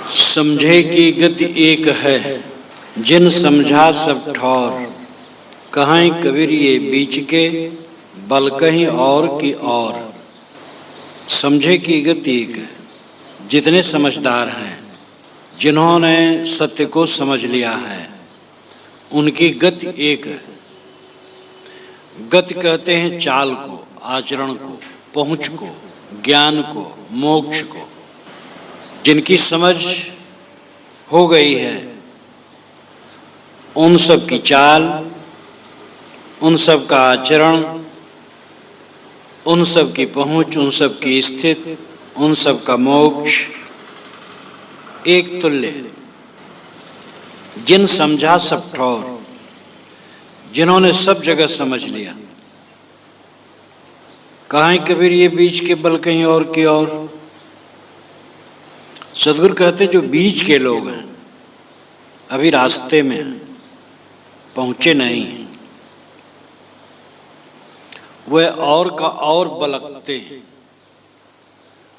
समझे की गति एक है, जिन समझा सब ठौर। कहें कबीर ये बीच के, बल कहीं और की और। समझे की गति एक है, जितने समझदार हैं, जिन्होंने सत्य को समझ लिया है, उनकी गति एक है। गति कहते हैं चाल को, आचरण को, पहुंच को, ज्ञान को, मोक्ष को। जिनकी समझ हो गई है, उन सब की चाल, उन सब का आचरण, उन सब की पहुंच, उन सब की स्थिति, उन सब का मोक्ष एक तुल्य है। जिन समझा सब ठौर, जिन्होंने सब जगह समझ लिया। कहें कबीर ये बीच के, बल कहीं और की और। सदगुरु कहते जो बीच के लोग हैं, अभी रास्ते में हैं, पहुंचे नहीं हैं, वह और का और बलकते हैं।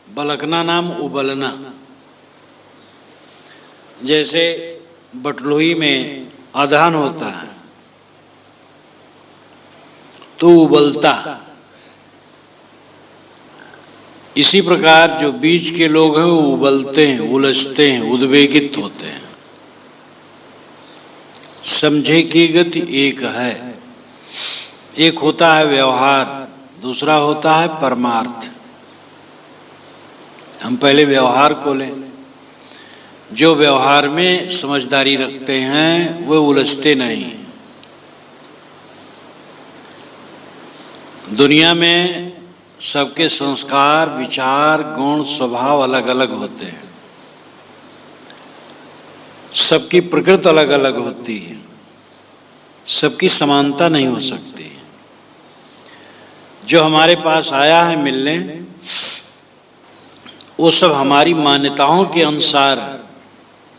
बलकना नाम उबलना। जैसे बटलोही में आधान होता है तो उबलता, इसी प्रकार जो बीच के लोग हैं वो उबलते हैं, उलझते हैं, उद्वेगित होते हैं। समझे की गति एक है। एक होता है व्यवहार, दूसरा होता है परमार्थ। हम पहले व्यवहार को लें। जो व्यवहार में समझदारी रखते हैं वो उलझते नहीं। दुनिया में सबके संस्कार, विचार, गुण, स्वभाव अलग अलग होते हैं। सबकी प्रकृति अलग अलग होती है। सबकी समानता नहीं हो सकती। जो हमारे पास आया है मिलने, वो सब हमारी मान्यताओं के अनुसार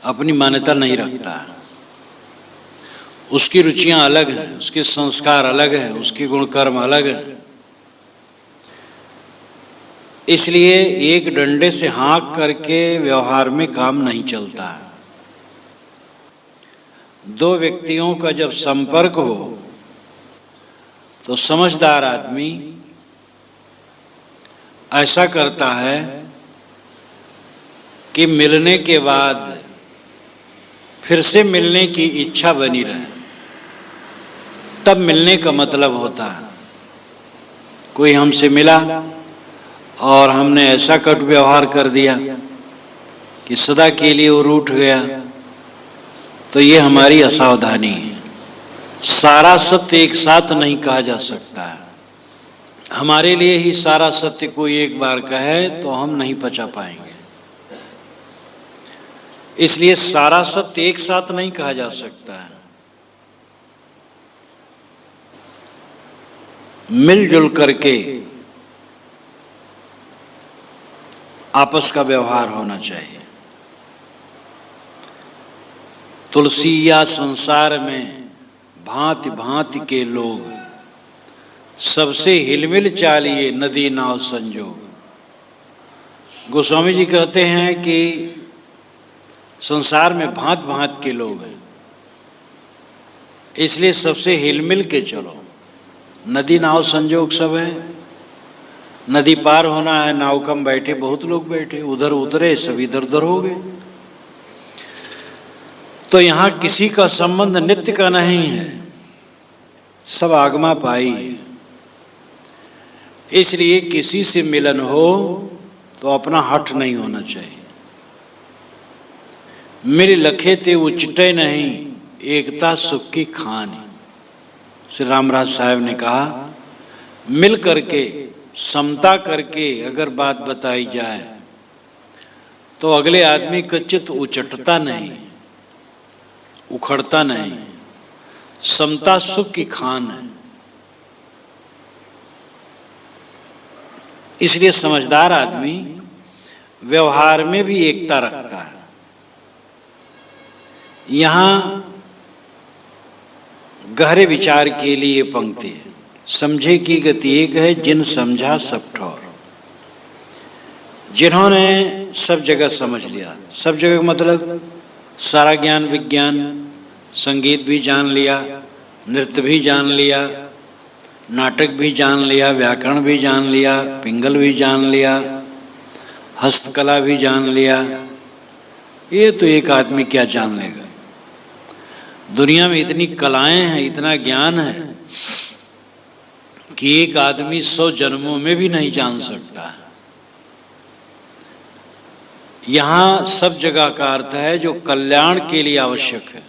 अपनी मान्यता नहीं रखता है। उसकी रुचियां अलग हैं, उसके संस्कार अलग हैं, उसके गुण कर्म अलग हैं। इसलिए एक डंडे से हाँक करके व्यवहार में काम नहीं चलता है। दो व्यक्तियों का जब संपर्क हो तो समझदार आदमी ऐसा करता है कि मिलने के बाद फिर से मिलने की इच्छा बनी रहे। तब मिलने का मतलब होता है कोई हमसे मिला और हमने ऐसा कटु व्यवहार कर दिया कि सदा के लिए वो रूठ गया, तो ये हमारी असावधानी है। सारा सत्य एक साथ नहीं कहा जा सकता है। हमारे लिए ही सारा सत्य कोई एक बार कहे तो हम नहीं पचा पाएंगे। इसलिए सारा सत्य एक साथ नहीं कहा जा सकता है। मिलजुल करके आपस का व्यवहार होना चाहिए। तुलसी या संसार में भांति भांति के लोग, सबसे हिलमिल चालिए नदी नाव संजोग। गोस्वामी जी कहते हैं कि संसार में भांत भांत के लोग हैं, इसलिए सबसे हिलमिल के चलो। नदी नाव संजोग सब है। नदी पार होना है, नाव कम बैठे बहुत लोग बैठे, उधर उतरे सब इधर उधर हो गए। तो यहाँ किसी का संबंध नित्य का नहीं है, सब आगमा पाई है। इसलिए किसी से मिलन हो तो अपना हठ नहीं होना चाहिए। मिल लखे ते उचटे नहीं, एकता सुख की खान। श्री रामराज साहब ने कहा, मिल करके समता करके अगर बात बताई जाए तो अगले आदमी का चित्त उचटता नहीं, उखड़ता नहीं। समता सुख की खान है। इसलिए समझदार आदमी व्यवहार में भी एकता रखता है। यहां गहरे विचार के लिए पंक्ति है। समझे की गति एक है, जिन समझा सब ठौर। जिन्होंने सब जगह समझ लिया, सब जगह मतलब सारा ज्ञान विज्ञान, संगीत भी जान लिया, नृत्य भी जान लिया, नाटक भी जान लिया, व्याकरण भी जान लिया, पिंगल भी जान लिया, हस्तकला भी जान लिया, ये तो एक आदमी क्या जान लेगा। दुनिया में इतनी कलाएं हैं, इतना ज्ञान है कि एक आदमी 100 जन्मों में भी नहीं जान सकता। यहां सब जगह का अर्थ है जो कल्याण के लिए आवश्यक है।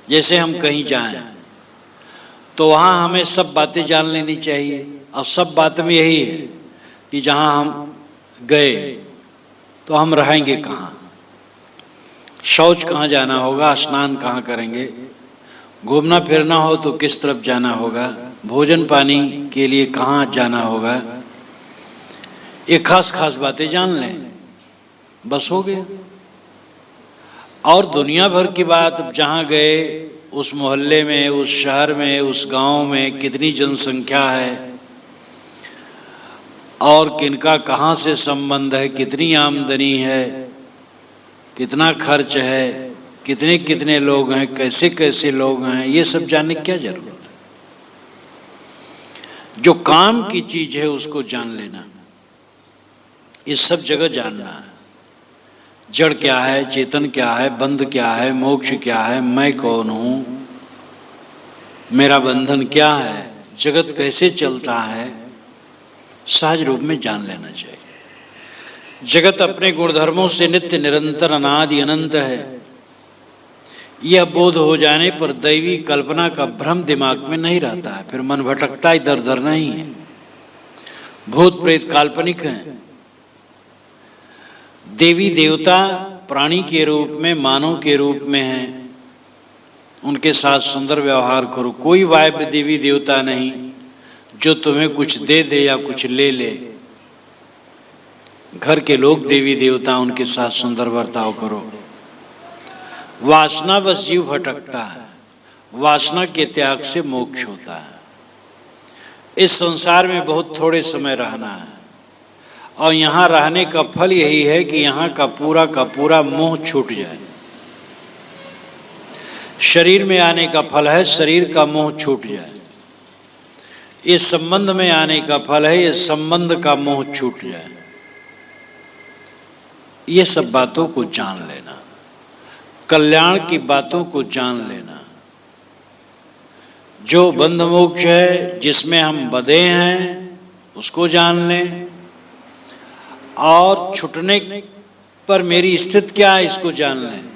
जैसे हम कहीं जाएं तो वहां हमें सब बातें जान लेनी चाहिए। और सब बात में यही है कि जहां हम गए तो हम रहेंगे कहाँ, शौच कहाँ जाना होगा, स्नान कहाँ करेंगे, घूमना फिरना हो तो किस तरफ जाना होगा, भोजन पानी के लिए कहाँ जाना होगा, ये खास खास बातें जान लें, बस हो गया। और दुनिया भर की बात, जहाँ गए उस मोहल्ले में, उस शहर में, उस गांव में कितनी जनसंख्या है और किनका कहाँ से संबंध है, कितनी आमदनी है, कितना खर्च है, कितने कितने लोग हैं, कैसे कैसे लोग हैं, ये सब जानने की क्या जरूरत है। जो काम की चीज है उसको जान लेना, ये सब जगह जानना है। जड़ क्या है, चेतन क्या है, बंध क्या है, मोक्ष क्या है, मैं कौन हूं, मेरा बंधन क्या है, जगत कैसे चलता है, सहज रूप में जान लेना चाहिए। जगत अपने गुणधर्मों से नित्य निरंतर अनादि अनंत है, यह बोध हो जाने पर दैवी कल्पना का भ्रम दिमाग में नहीं रहता है, फिर मन भटकता इधर उधर नहीं है। भूत प्रेत काल्पनिक हैं, देवी देवता प्राणी के रूप में, मानव के रूप में हैं, उनके साथ सुंदर व्यवहार करो। कोई वायव्य देवी देवता नहीं जो तुम्हें कुछ दे दे या कुछ ले ले। घर के लोग देवी देवता, उनके साथ सुंदर बर्ताव करो। वासना बस जीव भटकता है, वासना के त्याग से मोक्ष होता है। इस संसार में बहुत थोड़े समय रहना है और यहाँ रहने का फल यही है कि यहाँ का पूरा मोह छूट जाए। शरीर में आने का फल है शरीर का मोह छूट जाए, इस संबंध में आने का फल है इस संबंध का मोह छूट जाए। ये सब बातों को जान लेना, कल्याण की बातों को जान लेना। जो बंध मोक्ष है, जिसमें हम बंधे हैं, उसको जान लें, और छूटने पर मेरी स्थिति क्या है इसको जान लें।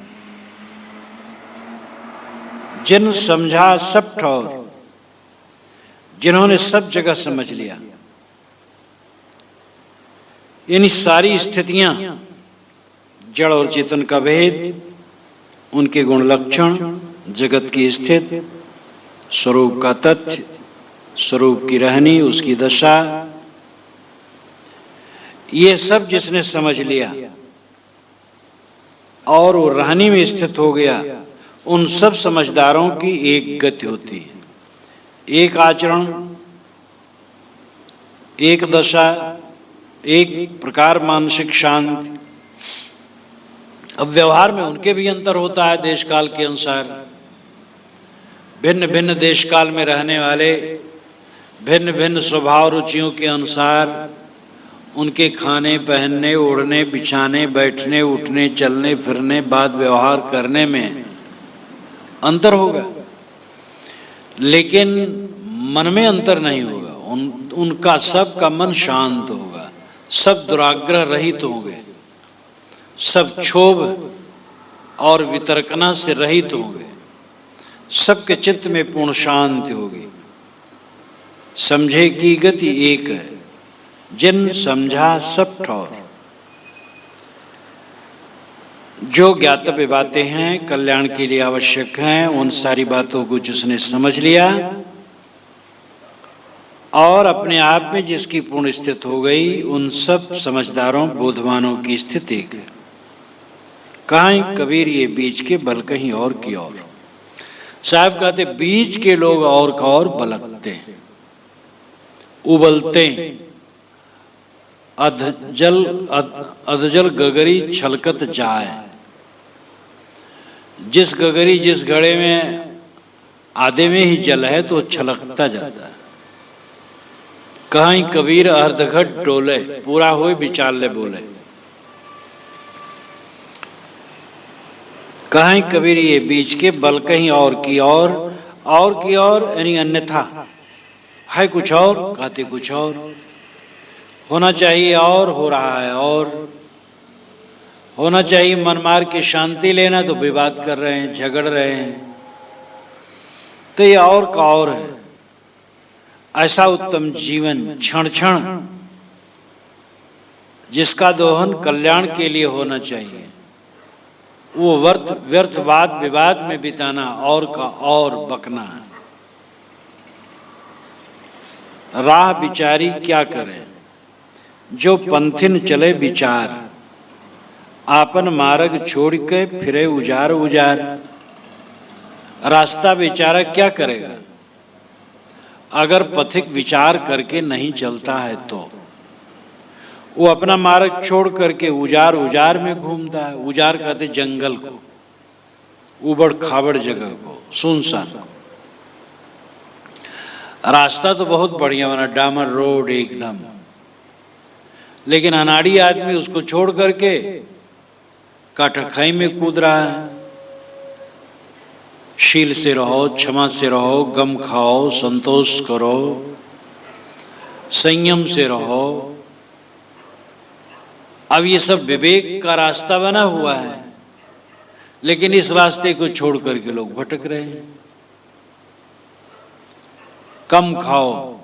जिन समझा सब ठौर, जिन्होंने सब जगह समझ लिया, यानी सारी स्थितियां, जड़ और चेतन का भेद, उनके गुण लक्षण, जगत की स्थिति, स्वरूप का तथ्य, स्वरूप की रहनी, उसकी दशा, ये सब जिसने समझ लिया और वो रहनी में स्थित हो गया, उन सब समझदारों की एक गति होती है, एक आचरण, एक दशा, एक प्रकार मानसिक शांति। अब व्यवहार में उनके भी अंतर होता है देश काल के अनुसार। भिन्न भिन्न देश काल में रहने वाले भिन्न भिन्न स्वभाव रुचियों के अनुसार उनके खाने, पहनने, ओढ़ने, बिछाने, बैठने, उठने, चलने फिरने, बात व्यवहार करने में अंतर होगा, लेकिन मन में अंतर नहीं होगा। उनका सबका मन शांत होगा, सब दुराग्रह रहित होंगे, सब क्षोभ और वितर्कना से रहित होंगे, सबके चित्त में पूर्ण शांति होगी। समझे की गति एक है, जिन समझा सब ठौर। जो ज्ञातव्य बातें हैं, कल्याण के लिए आवश्यक हैं, उन सारी बातों को जिसने समझ लिया और अपने आप में जिसकी पूर्ण स्थिति हो गई, उन सब समझदारों बोधवानों की स्थिति एक है। कहाँ कबीर ये बीच के बल कहीं और की ओर। साहब कहते बीच के लोग और का और बलकते हैं, उबलते हैं, अधजल गगरी छलकत जाए। जिस गगरी जिस घड़े में आधे में ही जल है तो छलकता जाता है। कहीं कबीर अर्धघट डोले, पूरा हुए विचार ले बोले। कहीं कबीर ये बीच के बल कहीं और की और यानी अन्यथा है कुछ और, कहते कुछ और। होना चाहिए और हो रहा है और। होना चाहिए मन मार के शांति लेना तो विवाद कर रहे हैं, झगड़ रहे हैं। तो ये और का और है। ऐसा उत्तम जीवन क्षण क्षण जिसका दोहन कल्याण के लिए होना चाहिए, वो व्यर्थ वाद विवाद में बिताना और का और बकना है। राह बिचारी क्या करे, जो पंथिन चले विचार। आपन मार्ग छोड़ के फिरे उजार उजार। रास्ता बेचारा क्या करेगा अगर पथिक विचार करके नहीं चलता है तो। वो अपना मार्ग छोड़ करके उजार उजार में घूमता है। उजार कहते जंगल को, उबड़ खाबड़ जगह को, सुनसान। रास्ता तो बहुत बढ़िया बना, डामर रोड एकदम, लेकिन अनाड़ी आदमी उसको छोड़ करके काटाखाई में कूद रहा है। शील से रहो, क्षमा से रहो, गम खाओ, संतोष करो, संयम से रहो। अब ये सब विवेक का रास्ता बना हुआ है, लेकिन इस रास्ते को छोड़ करके लोग भटक रहे हैं। कम खाओ,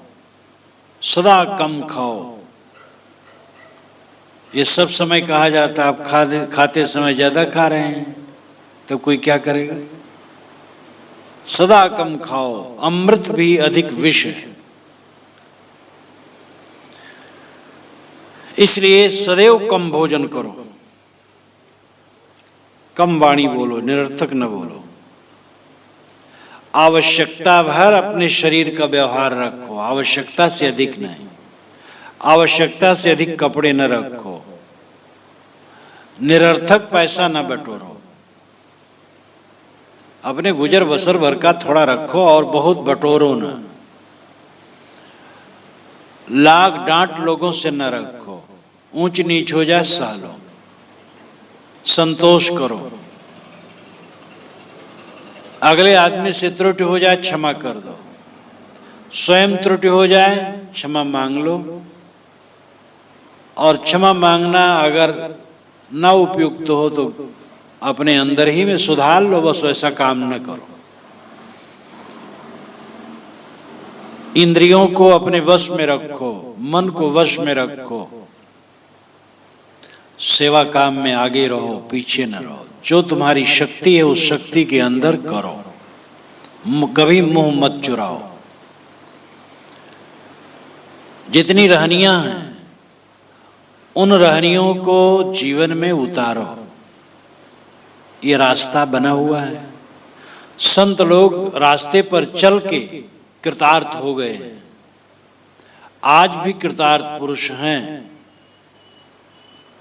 सदा कम खाओ, ये सब समय कहा जाता है। आप खाते समय ज्यादा खा रहे हैं तो कोई क्या करेगा। सदा कम खाओ, अमृत भी अधिक विष है। इसलिए सदैव कम भोजन करो, कम वाणी बोलो, निरर्थक न बोलो। आवश्यकता भर अपने शरीर का व्यवहार रखो, आवश्यकता से अधिक नहीं। आवश्यकता से अधिक कपड़े न रखो। निरर्थक पैसा न बटोरो। अपने गुजर बसर भर का थोड़ा रखो और बहुत बटोरो न। लाग डांट लोगों से न रखो, ऊंच नीच हो जाए सह लो, संतोष करो। अगले आदमी से त्रुटि हो जाए क्षमा कर दो, स्वयं त्रुटि हो जाए क्षमा मांग लो। और क्षमा मांगना अगर न उपयुक्त हो तो अपने अंदर ही में सुधार लो, बस वैसा काम न करो। इंद्रियों को अपने वश में रखो, मन को वश में रखो। सेवा काम में आगे रहो, पीछे न रहो। जो तुम्हारी शक्ति है उस शक्ति के अंदर करो, कभी मुंह मत चुराओ। जितनी रहनियां हैं उन रहनियों को जीवन में उतारो। ये रास्ता बना हुआ है। संत लोग रास्ते पर चल के कृतार्थ हो गए हैं। आज भी कृतार्थ पुरुष हैं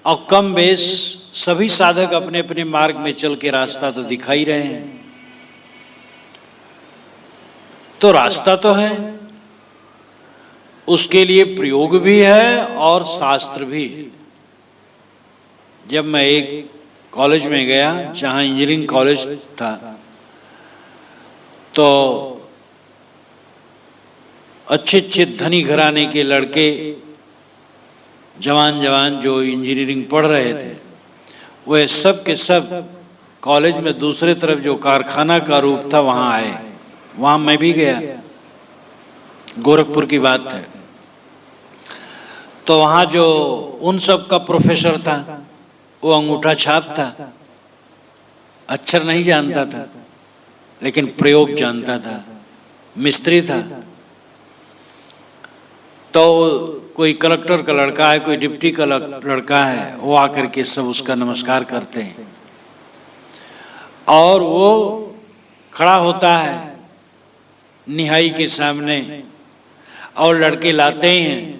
और कम बेश सभी साधक अपने अपने मार्ग में चल के रास्ता तो दिखाई रहे हैं। तो रास्ता तो है, उसके लिए प्रयोग भी है और शास्त्र भी। जब मैं एक कॉलेज में गया जहां इंजीनियरिंग कॉलेज था, तो अच्छे अच्छे धनी घराने के लड़के जवान जो इंजीनियरिंग पढ़ रहे थे, वह सब के सब कॉलेज में दूसरे तरफ जो कारखाना का रूप था वहां आए। वहां मैं भी गया, गोरखपुर की बात है। तो वहां जो उन सब का प्रोफेसर था वो अंगूठा छाप था, अक्षर नहीं जानता था लेकिन प्रयोग जानता था, मिस्त्री था। तो कोई कलेक्टर का लड़का है, कोई डिप्टी का लड़का है, वो आकर के सब उसका नमस्कार करते हैं और वो खड़ा होता है निहाई के सामने और लड़के लाते हैं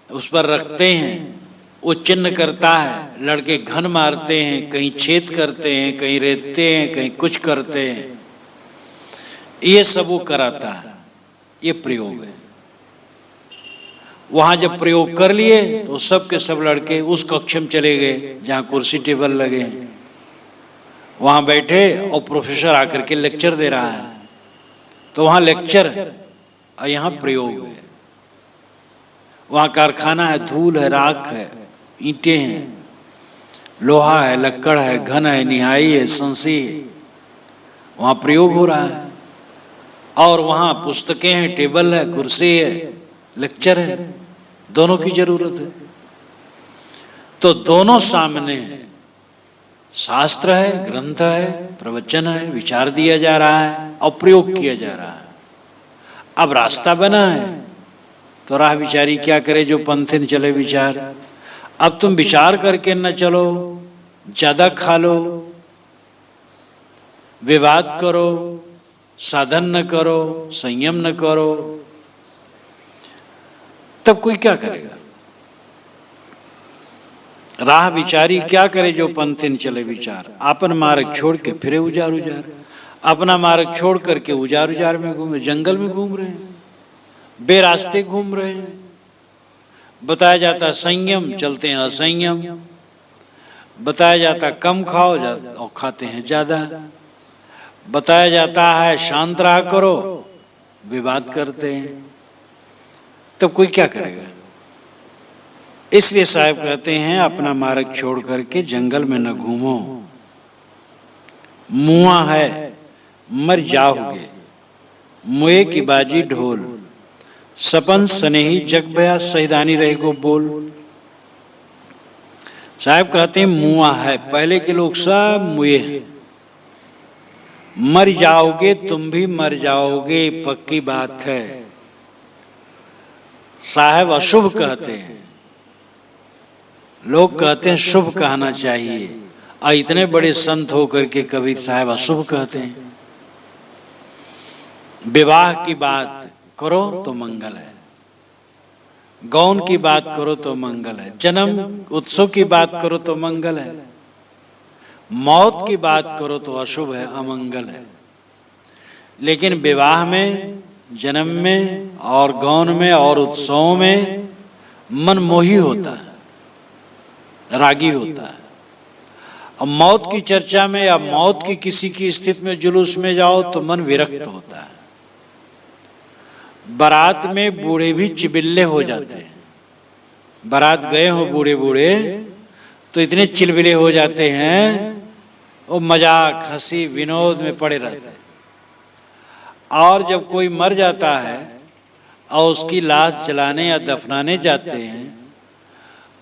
उस पर रखते हैं, वो चिन्ह करता है। लड़के घन मारते हैं, कहीं छेद करते हैं, कहीं रेतते हैं, कहीं कुछ करते हैं, ये सब वो कराता है। ये प्रयोग है। वहां जब प्रयोग कर लिए तो सब के सब लड़के उस कक्ष में चले गए जहां कुर्सी टेबल लगे हैं। वहां बैठे और प्रोफेसर आकर के लेक्चर दे रहा है, तो वहां लेक्चर है और यहां प्रयोग है। वहां कारखाना है, धूल है, राख है, ईंटें हैं, लोहा है, लक्कड़ है, घन है, निहाई है, संसी है, वहां प्रयोग हो रहा है। और वहां पुस्तकें हैं, टेबल है, कुर्सी है, लेक्चर है, दोनों की जरूरत है। तो दोनों सामने है, शास्त्र है, ग्रंथ है, प्रवचन है, विचार दिया जा रहा है और प्रयोग किया जा रहा है। अब रास्ता बना है तो राह विचारी क्या करे, जो पंथे न चले विचार। अब तुम विचार करके न चलो, ज्यादा खा लो, विवाद करो, साधन न करो, संयम न करो, तब कोई क्या करेगा? राह विचारी क्या करे, जो पंथे न चले विचार। आपन मार्ग छोड़ के फिरे उजार उजार, अपना मार्ग छोड़ करके उजार उजार में घूम, जंगल में घूम रहे हैं, बेरास्ते घूम रहे हैं। बताया जाता संयम, चलते हैं असंयम। बताया जाता कम खाओ और खाते हैं ज्यादा। बताया जाता है शांत रहा करो, विवाद करते हैं। तब कोई क्या करेगा? इसलिए साहब कहते हैं अपना मार्ग छोड़ करके जंगल में न घूमो, मुआ है मर जाओगे, मुए की बाजी ढोल, सपन स्नेही जग भया, सैदानी रहेगो बोल। साहब कहते हैं मुआ है, पहले के लोग सब मुए हैं। मर जाओगे, तुम भी मर जाओगे, पक्की बात है। साहब अशुभ कहते हैं, लोग कहते हैं शुभ कहना चाहिए, और इतने बड़े संत होकर के कबीर साहब अशुभ कहते हैं। विवाह की बात करो तो मंगल है, गौन की बात करो तो मंगल है, जन्म उत्सव की बात करो तो मंगल है, मौत की बात करो तो अशुभ है, अमंगल है। लेकिन विवाह में, जन्म में और गौन में और उत्सवों में मन मोही होता है, रागी होता है। अब मौत की चर्चा में या मौत की किसी की स्थिति में जुलूस में जाओ तो मन विरक्त होता है। बारात में बूढ़े भी चिबिल्ले हो जाते हैं। बारात गए हो बूढ़े बूढ़े तो इतने चिलबिले हो जाते हैं, वो मजाक हंसी विनोद में पड़े रहते हैं। और जब कोई मर जाता है और उसकी लाश जलाने या दफनाने जाते हैं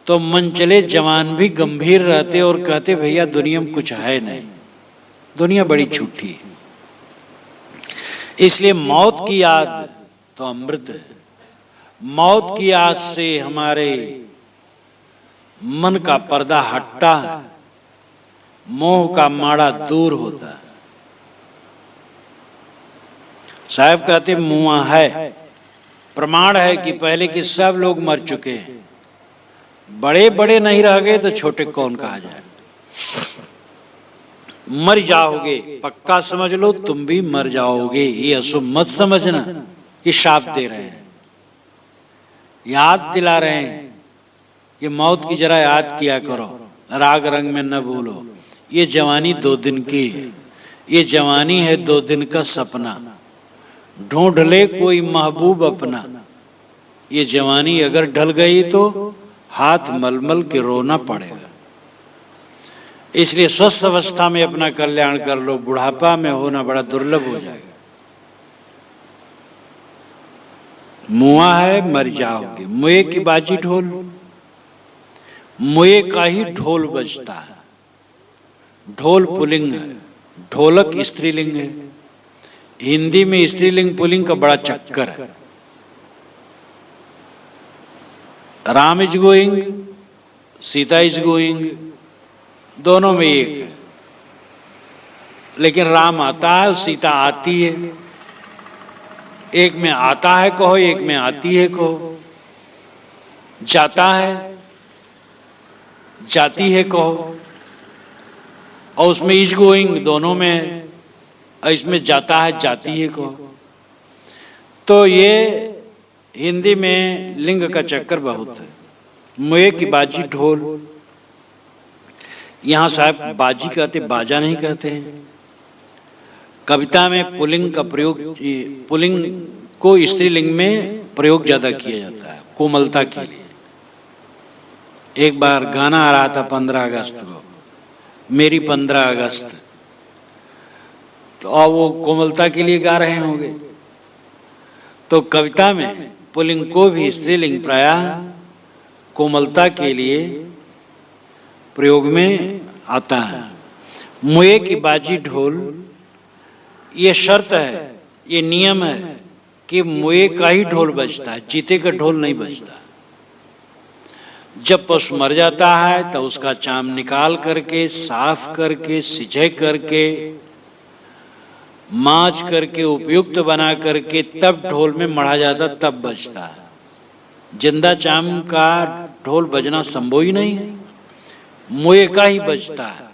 तो मनचले जवान भी गंभीर रहते और कहते भैया दुनिया में कुछ है नहीं, दुनिया बड़ी झूठी है। इसलिए मौत की याद तो अमृत है। मौत की याद से हमारे मन का पर्दा हटता है, मोह का माड़ा दूर होता है। साहब कहते मुआ है, प्रमाण है कि पहले के सब लोग मर चुके हैं। बड़े बड़े नहीं रह गए तो छोटे कौन कहा जाए। मर जाओगे, पक्का समझ लो तुम भी मर जाओगे। ये अशुभ मत समझना कि शाप दे रहे हैं, याद दिला रहे हैं कि मौत की जरा याद किया करो, राग रंग में न भूलो। ये जवानी 2 दिन की है, ये जवानी है 2 दिन का सपना। ढूंढ ले कोई महबूब अपना, ये जवानी अगर ढल गई तो हाथ मलमल के रोना पड़ेगा। इसलिए स्वस्थ अवस्था में अपना कल्याण कर लो, बुढ़ापा में होना बड़ा दुर्लभ हो जाएगा। मुआ है मर जाओगे, मुए की बाजी ढोल, मुए का ही ढोल बजता है। ढोल पुल्लिंग है, ढोलक स्त्रीलिंग है। हिंदी में स्त्रीलिंग पुल्लिंग का बड़ा चक्कर है। Ram is going, Sita is going, दोनों में एक है। लेकिन राम आता है और सीता आती है। एक में आता है कहो, एक में आती है कहो। जाता है, जाती है कहो, और उसमें इज गोइंग दोनों में है, और इसमें जाता है जाती है कहो। तो ये हिंदी में लिंग का चक्कर बहुत है। मुए की बाजी ढोल, यहां साहब बाजी कहते, बाजा नहीं कहते हैं। कविता में पुल्लिंग का प्रयोग, पुल्लिंग को स्त्रीलिंग में प्रयोग ज्यादा किया जाता है कोमलता के लिए। एक बार गाना आ रहा था 15 अगस्त को, मेरी 15 अगस्त, तो अब वो कोमलता के लिए गा रहे होंगे। तो कविता में पुल्लिंग को भी स्त्रीलिंग प्रायः कोमलता के लिए प्रयोग में आता है। मुए की बाजी ढोल, ये शर्त है, ये नियम है कि मुए का ही ढोल बजता है, चीते का ढोल नहीं बजता। जब पशु मर जाता है तो उसका चाम निकाल करके, साफ करके, सिंचाई करके, मांज करके, उपयुक्त बना करके तब ढोल में मढ़ा जाता, तब बजता है। जिंदा चाम का ढोल बजना संभव ही नहीं है, मुए का ही बजता है।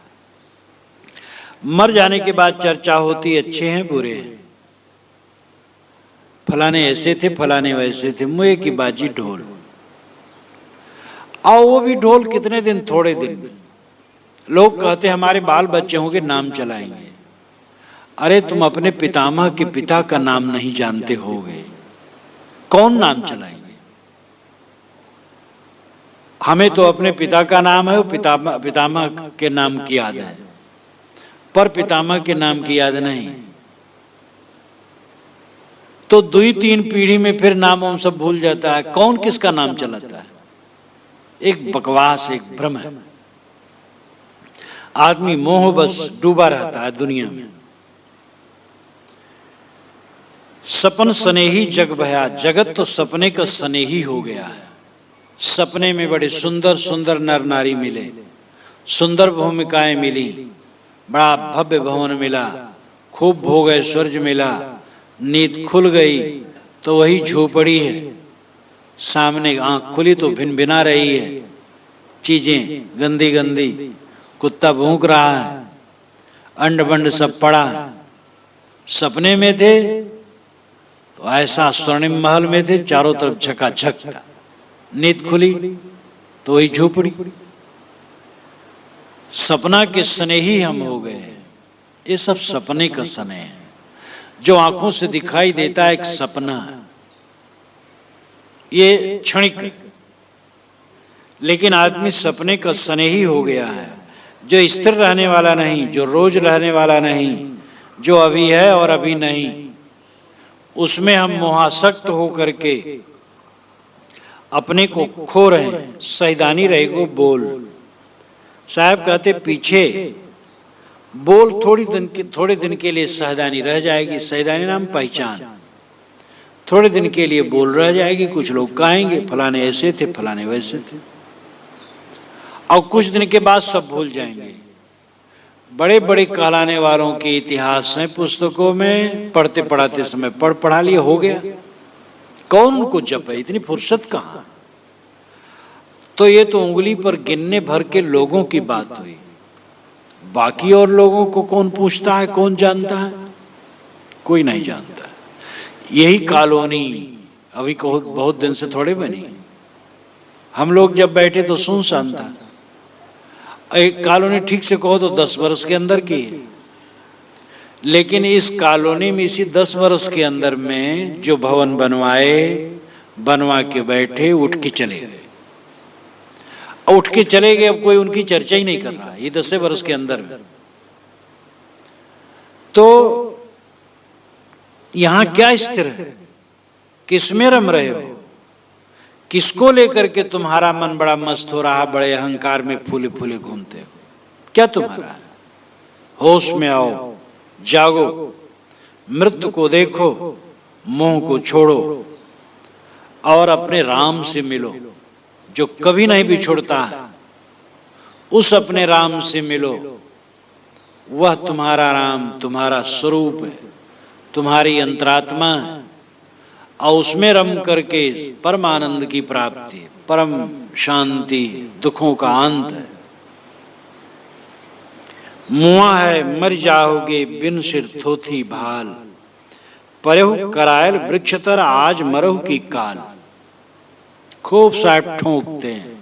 मर जाने के बाद चर्चा होती, अच्छे हैं बुरे हैं, फलाने ऐसे थे, फलाने वैसे थे। मुए की बाजी ढोल, और वो भी ढोल कितने दिन, थोड़े दिन। लोग कहते हमारे बाल बच्चे होंगे नाम चलाएंगे। अरे तुम अपने पितामह के पिता का नाम नहीं जानते होगे, कौन नाम चलाएंगे? हमें तो अपने पिता का नाम है, वो पितामह के नाम की याद है, पर पितामह के नाम की याद नहीं। तो 2-3 पीढ़ी में फिर नाम हम सब भूल जाता है, कौन किसका नाम चलाता है। एक बकवास, एक भ्रम है। आदमी मोह बस डूबा रहता है दुनिया में। सपन स्नेही जग भया, जगत तो सपने का स्नेही हो गया है। सपने में बड़े सुंदर सुंदर नर नारी मिले, सुंदर भूमिकाएं मिली, बड़ा भव्य भवन मिला, खूब भोग ऐश्वर्य मिला, नींद खुल गई तो वही झोपड़ी है, सामने आंख खुली तो भिन भिना रही है, चीजें गंदी गंदी, कुत्ता भूंक रहा है, अंड बंड सब पड़ा। सपने में थे तो ऐसा स्वर्णिम महल में थे, चारों तरफ झकाझक था। नींद खुली तो वही झोपड़ी। सपना के स्नेही हम हो गए। ये सब सपने का स्नेह है, जो आंखों से दिखाई देता है, एक सपना है, ये क्षणिक। लेकिन आदमी सपने का स्नेही हो गया है, जो स्थिर रहने वाला नहीं, जो रोज रहने वाला नहीं, जो अभी है और अभी नहीं, उसमें हम मोहासक्त हो करके अपने को खो रहे हैं। सैदानी रहेगो बोल, साहब कहते पीछे बोल थोड़े दिन के लिए सहदानी रह जाएगी। सहदानी नाम पहचान, थोड़े दिन के लिए बोल रह जाएगी। कुछ लोग कहेंगे फलाने ऐसे थे, फलाने वैसे थे, और कुछ दिन के बाद सब भूल जाएंगे। बड़े बड़े कहलाने वालों के इतिहास हैं पुस्तकों में, पढ़ते पढ़ाते समय पढ़ा लिए, हो गया। कौन उनको जपे, इतनी फुर्सत कहां। तो ये तो उंगली पर गिनने भर के लोगों की बात हुई, बाकी और लोगों को कौन पूछता है, कौन जानता है? कोई नहीं जानता। यही कॉलोनी अभी बहुत दिन से थोड़े बनी। हम लोग जब बैठे तो सुनसान था। एक कॉलोनी ठीक से कहो तो 10 वर्ष के अंदर की है, लेकिन इस कॉलोनी में इसी 10 वर्ष के अंदर में जो भवन बनवा के बैठे, उठ के चले गए। उठ के चले गए, अब कोई उनकी चर्चा ही नहीं कर रहा, ये 10 वर्ष के अंदर में। तो यहां क्या स्थिर है, किसमें रम रहे हो, किसको लेकर के तुम्हारा मन बड़ा मस्त हो रहा, बड़े अहंकार में फूले फूले घूमते हो? क्या तुम्हारा है? होश में आओ, जागो, मृत्यु को देखो, मोह को छोड़ो और अपने राम से मिलो, जो कभी नहीं बिछुड़ता है। उस अपने राम से मिलो, वह तुम्हारा राम तुम्हारा स्वरूप है, तुम्हारी अंतरात्मा है। और उसमें रम करके परम आनंद की प्राप्ति, परम शांति, दुखों का अंत है। मुआ है मर जाओगे बिन सिर थोथी भाल, परहु करायल वृक्षतर आज मरहु की काल। खूब साहब ठोकते हैं।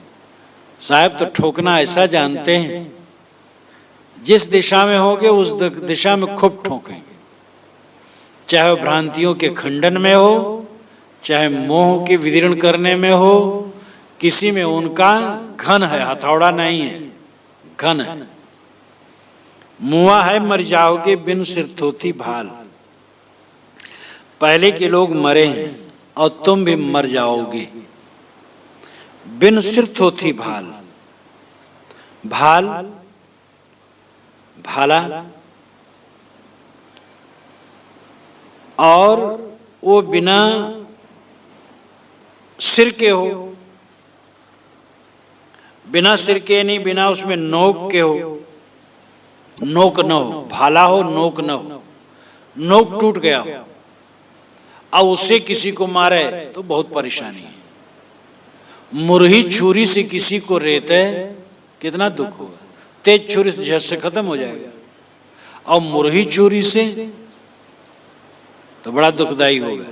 साहब तो ठोकना ऐसा जानते हैं, जिस दिशा में होगे उस दिशा में खूब ठोकेंगे, चाहे वो भ्रांतियों के खंडन में हो, चाहे मोह के विदीर्ण करने में हो, किसी में उनका घन है, हथौड़ा नहीं है, घन है। मुआ है मर जाओगे बिन सिर थोथी भाल, पहले के लोग मरे हैं और तुम भी मर जाओगे बिन सिर थोथी भाल। भाल भाला, और वो बिना सिर के हो, बिना सिर के नहीं, बिना उसमें नोक के हो, नोक न हो, भाला हो नोक न हो, नोक टूट गया हो और उससे किसी को मारे तो बहुत परेशानी है। मुरही छुरी से किसी को रेते कितना दुख होगा, तेज छुरी से झट से खत्म हो जाएगा, और मुरही छुरी से तो बड़ा दुखदाई होगा।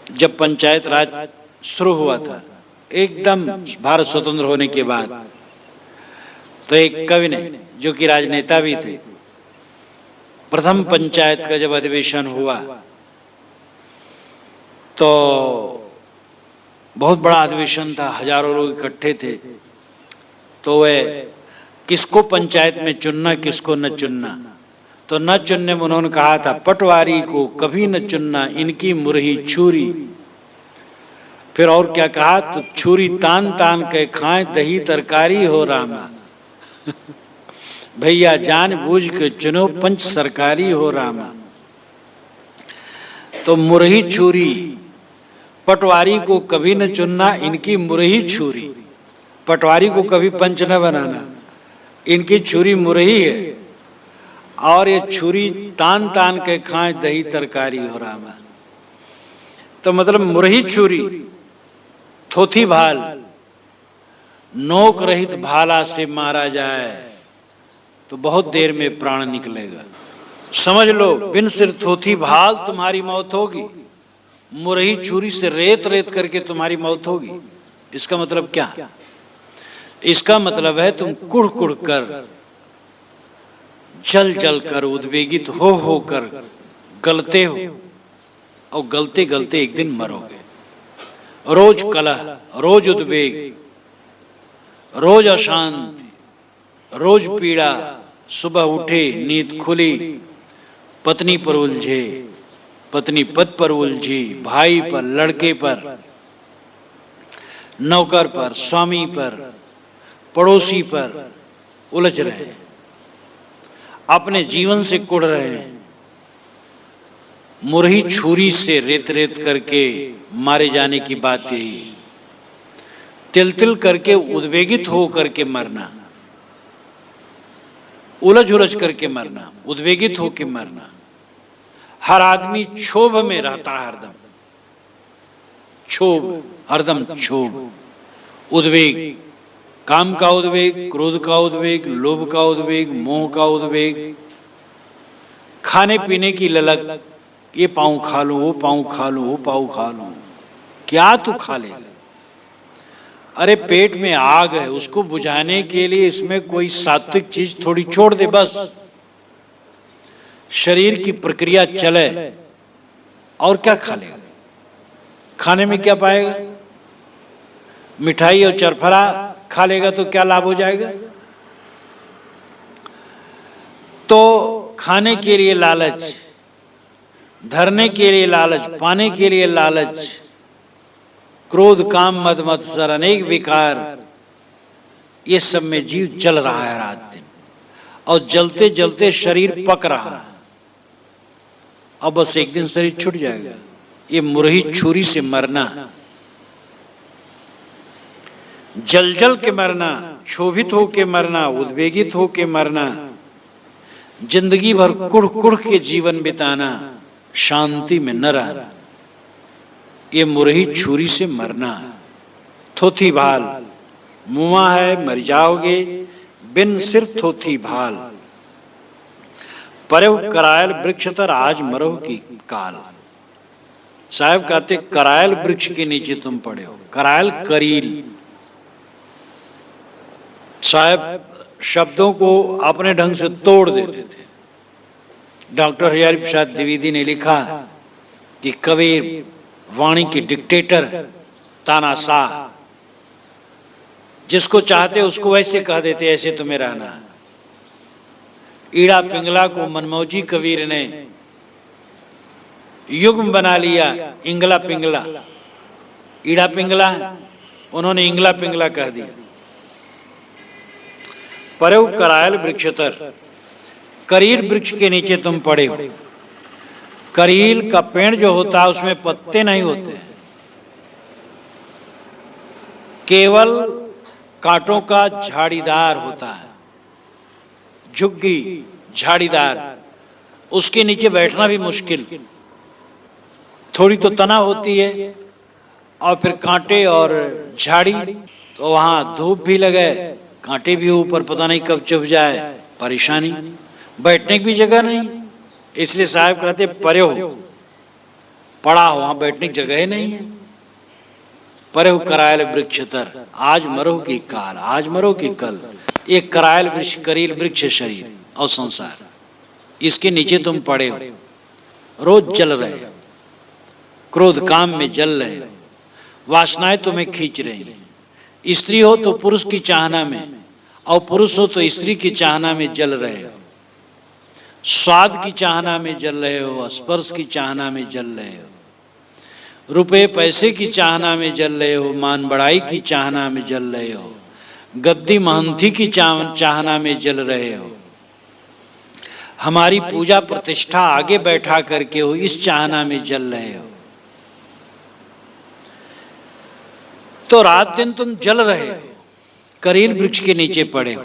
जब पंचायत राज शुरू हुआ था, एकदम भारत स्वतंत्र होने के बाद, तो एक कवि ने, जो कि राजनेता भी थे, प्रथम पंचायत का जब अधिवेशन हुआ तो बहुत बड़ा अधिवेशन था, हजारों लोग इकट्ठे थे। तो वह किसको पंचायत में चुनना, किसको न चुनना, तो न चुनने में उन्होंने कहा था, पटवारी को कभी न चुनना, इनकी मुरही छुरी। फिर और क्या कहा, तो छुरी तान तान के खाएं, दही तरकारी हो रामा। भैया जान बूझ के चुनो, पंच सरकारी हो रामा। तो मुरही छुरी, पटवारी को कभी न चुनना, इनकी मुरही छुरी। पटवारी को कभी पंच न बनाना, इनकी छुरी मुरही है, और ये छुरी तान तान के खाएं, दही तरकारी हो रामा। तो मतलब मुरही छुरी, थोथी भाल, नोक रहित भाला से मारा जाए तो बहुत देर में प्राण निकलेगा। समझ लो, बिन सिर थोथी भाल तुम्हारी मौत होगी, मुरही छुरी से रेत रेत करके तुम्हारी मौत होगी। इसका मतलब क्या? इसका मतलब है तुम कुड़ कुड़ कर, जल जल कर, उद्वेगित हो कर गलते हो, और गलते गलते एक दिन मरोगे। रोज कलह, रोज उद्वेग, रोज अशांति, रोज पीड़ा, सुबह उठे नींद खुली, पत्नी पर उलझे, पत्नी पद पर उलझी, भाई पर, लड़के पर, नौकर पर, स्वामी पर, पड़ोसी पर उलझ रहे हैं, अपने जीवन से कुड़ रहे हैं। मुरही छुरी से रेत रेत करके मारे जाने की बात यही, तिल तिल करके उद्वेगित हो करके मरना, उलझ उलझ करके मरना, उद्वेगित होकर मरना। हर आदमी क्षोभ में रहता है, हरदम क्षोभ, हरदम क्षोभ, उद्वेग, काम का उद्वेग, क्रोध का उद्वेग, लोभ का उद्वेग, मोह का उद्वेग, खाने पीने की ललक, ये पाऊं खा लूं, वो पाऊं खा लूं, वो पाऊं खा लूं। क्या तू खा ले? अरे पेट में आग है, उसको बुझाने के लिए इसमें कोई सात्विक चीज थोड़ी छोड़ दे, बस शरीर की प्रक्रिया चले। और क्या खा लेगा? खाने में क्या पाएगा? मिठाई और चरफरा खा लेगा तो क्या लाभ हो जाएगा? तो खाने के लिए लालच, धरने के लिए लालच, पाने के लिए लालच, क्रोध, काम, मद मत्सर, अनेक विकार, ये सब में जीव जल रहा है रात दिन, और जलते जलते शरीर पक रहा है। अब बस एक दिन शरीर छूट जाएगा। ये मुरही छुरी से मरना, जल जल के मरना, क्षोभित होके मरना, उद्वेगित होके मरना, जिंदगी भर कुड़ कुड़ के जीवन बिताना, शांति में न रहना, ये मुरही छुरी से मरना है। थोथी भाल, मुआ है मर जाओगे, बिन सिर थोथी भाल। परव करायल वृक्ष तर, आज मरो की काल। साहब कहते करायल वृक्ष के नीचे तुम पड़े हो। करायल करील। साहब शब्दों को अपने ढंग से तोड़ देते थे। डॉक्टर हजारी प्रसाद द्विवेदी ने लिखा कि कबीर वाणी के डिक्टेटर, तानाशाह, जिसको चाहते उसको वैसे कह देते, ऐसे तुम्हें रहना है। ईड़ा पिंगला को मनमौजी कबीर ने युग्म बना लिया, इंगला पिंगला। ईड़ा पिंगला, उन्होंने इंगला पिंगला कह दिया। परव करायल वृक्षतर, करील वृक्ष के नीचे तुम पड़े हो। करील का पेड़ जो होता है उसमें पत्ते नहीं होते, केवल कांटों का झाड़ीदार होता है, झुग्गी झाड़ीदार। उसके नीचे बैठना भी मुश्किल, थोड़ी तो तना होती है और फिर कांटे और झाड़ी, तो वहां धूप भी लगे, कांटे भी ऊपर, पता नहीं कब चुभ जाए, परेशानी। बैठने की भी जगह नहीं, इसलिए साहब कहते परे हो, पड़ा हो, वहां बैठने की जगह ही नहीं है। परे हो करायल वृक्ष तर, आज मरो की काल, आज मरो की कल। एक करायल वृक्ष, करील वृक्ष शरीर और संसार, इसके नीचे तुम पड़े हो, रोज जल रहे हो, क्रोध काम में जल रहे हो, वासनाएं तुम्हें खींच रही हैं। स्त्री हो तो पुरुष की चाहना में, और पुरुष हो तो स्त्री की चाहना में जल रहे हो। स्वाद की चाहना में जल रहे हो, स्पर्श की चाहना में जल रहे हो, रुपए पैसे की चाहना में जल रहे हो, मान बढ़ाई की चाहना में जल रहे हो, गद्दी महंती की चाहना में जल रहे हो, हमारी पूजा प्रतिष्ठा आगे बैठा करके हो, इस चाहना में जल रहे हो। तो रात दिन तुम जल रहे हो, करील वृक्ष के नीचे पड़े हो।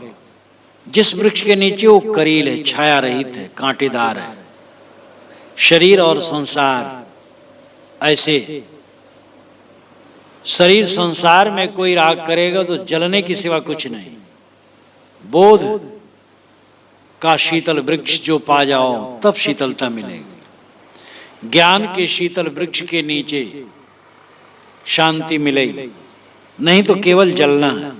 जिस वृक्ष के नीचे, वो करील है, छाया रहित है, कांटेदार है। शरीर और संसार ऐसे, शरीर संसार में कोई राग करेगा तो जलने की सिवा कुछ नहीं। बोध का शीतल वृक्ष जो पा जाओ तब शीतलता मिलेगी। ज्ञान के शीतल वृक्ष के नीचे शांति मिलेगी, नहीं तो केवल जलना है।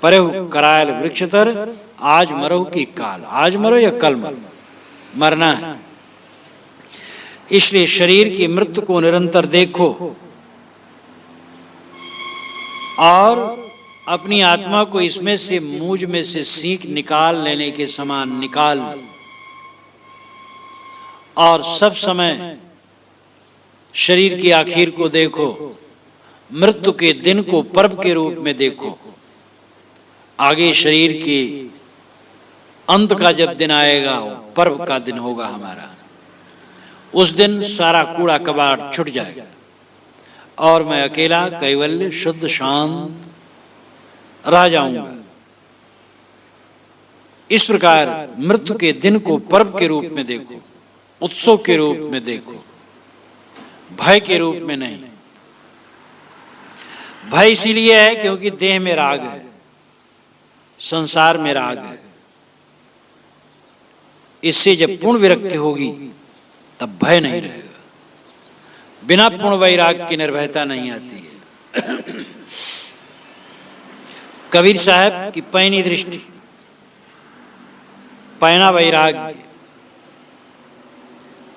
परे करायल वृक्ष तर, आज मरो की काल। आज मरो या कल मरो, मरना है। इसलिए शरीर की मृत्यु को निरंतर देखो और अपनी आत्मा को इसमें से, मूंज में से सीख निकाल लेने के समान निकाल, और सब समय शरीर की आखिर को देखो, मृत्यु के दिन को पर्व के रूप में देखो। आगे शरीर के अंत का जब दिन आएगा, पर्व का दिन होगा हमारा। उस दिन सारा कूड़ा कबाड़ छूट जाएगा और मैं अकेला कैवल्य शुद्ध शांत रह जाऊंगा। इस प्रकार मृत्यु के दिन को पर्व के रूप में देखो, उत्सव के रूप में देखो, भय के रूप में नहीं। भय इसीलिए है क्योंकि देह में राग है, संसार में राग है। इससे जब पूर्ण विरक्ति होगी तब भय नहीं रहेगा। बिना पूर्ण वैराग की निर्भयता नहीं आती है। कबीर साहब की पैनी दृष्टि, पैना वैराग्य,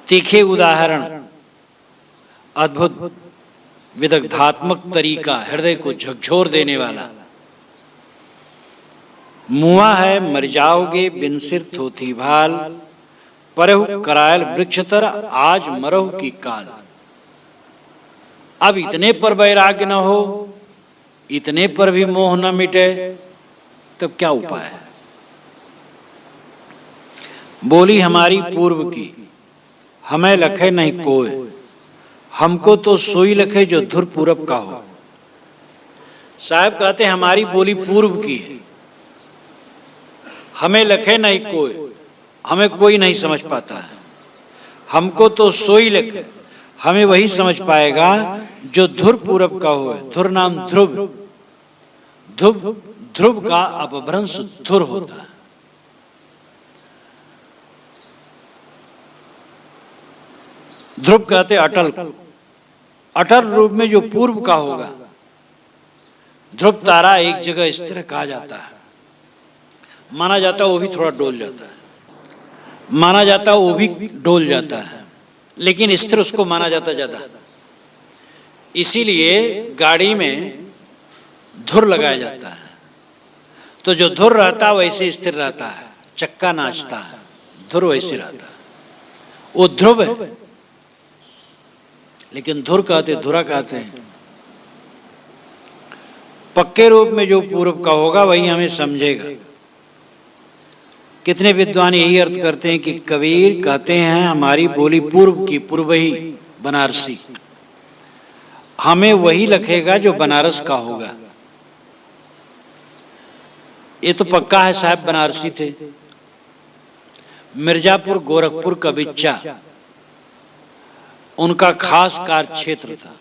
तीखे उदाहरण, अद्भुत विदग्धात्मक तरीका, हृदय को झकझोर देने वाला। मुआ है मर जाओगे, बिन सिर थोथी भाल। परहु करायल वृक्ष तर, आज मरहु की काल। अब इतने पर वैराग्य न हो, इतने पर भी मोह न मिटे, तब क्या उपाय है? बोली हमारी पूर्व की, हमें लखे नहीं कोय, हमको तो सोई लखे जो धुर पूरब का हो। साहब कहते हैं हमारी बोली पूर्व की है, हमें लखे नहीं कोई, हमें कोई नहीं समझ पाता है। हमको तो सोई लगे, हमें वही समझ पाएगा जो ध्रुव पूरब का हो। ध्रुव नाम ध्रुव, ध्रुव ध्रुव का अपभ्रंश धुर होता है। ध्रुव कहते अटल, अटल रूप में जो पूर्व का होगा। ध्रुव तारा एक जगह स्थिर कहा जाता है, माना जाता है वो भी थोड़ा डोल जाता है, माना जाता है वो भी डोल जाता है, लेकिन स्थिर उसको माना जाता ज्यादा। इसीलिए गाड़ी में धुर लगाया जाता है, तो जो धुर रहता है वैसे स्थिर रहता है, चक्का नाचता है, धुर वैसे रहता है, वो ध्रुव है। लेकिन धुर कहते, धुरा कहते हैं। पक्के रूप में जो पूर्व का होगा वही हमें समझेगा। कितने विद्वान यही अर्थ करते हैं कि कबीर कहते हैं हमारी बोली पूर्व की, पूर्व ही बनारसी, हमें वही लखेगा जो बनारस का होगा। ये तो पक्का है, साहब बनारसी थे। मिर्जापुर गोरखपुर का बिच्चा उनका खास कार्य क्षेत्र था,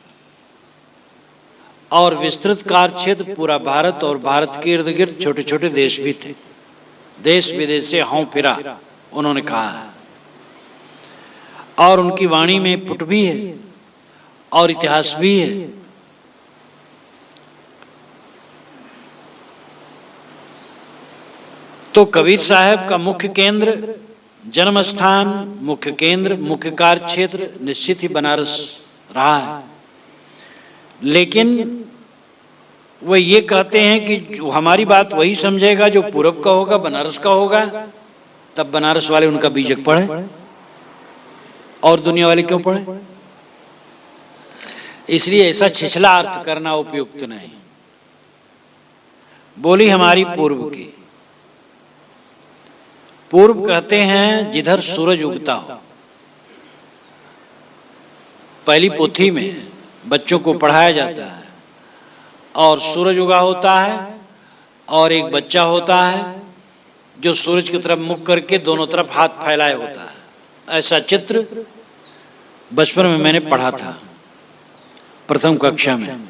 और विस्तृत कार्य क्षेत्र पूरा भारत और भारत के इर्द गिर्द छोटे छोटे देश भी थे। देश विदेश से हों फिरा उन्होंने कहा है, और उनकी वाणी में पुट भी है और इतिहास भी है। तो कबीर साहब का मुख्य केंद्र, जन्म स्थान, मुख्य केंद्र, मुख्य कार्य क्षेत्र निश्चित ही बनारस रहा है। लेकिन वो ये कहते हैं कि जो हमारी बात वही समझेगा जो पूरब का होगा, बनारस का होगा। तब बनारस वाले उनका बीजक पढ़े और दुनिया वाले क्यों पढ़े? इसलिए ऐसा छिछला अर्थ करना उपयुक्त नहीं। बोली हमारी पूर्व की। पूर्व कहते हैं जिधर सूरज उगता हो। पहली पोथी में बच्चों को पढ़ाया जाता है, और सूरज उगा होता है और एक बच्चा होता है जो सूरज की तरफ मुख करके दोनों तरफ हाथ फैलाए होता है। ऐसा चित्र बचपन में मैंने पढ़ा था, प्रथम कक्षा में।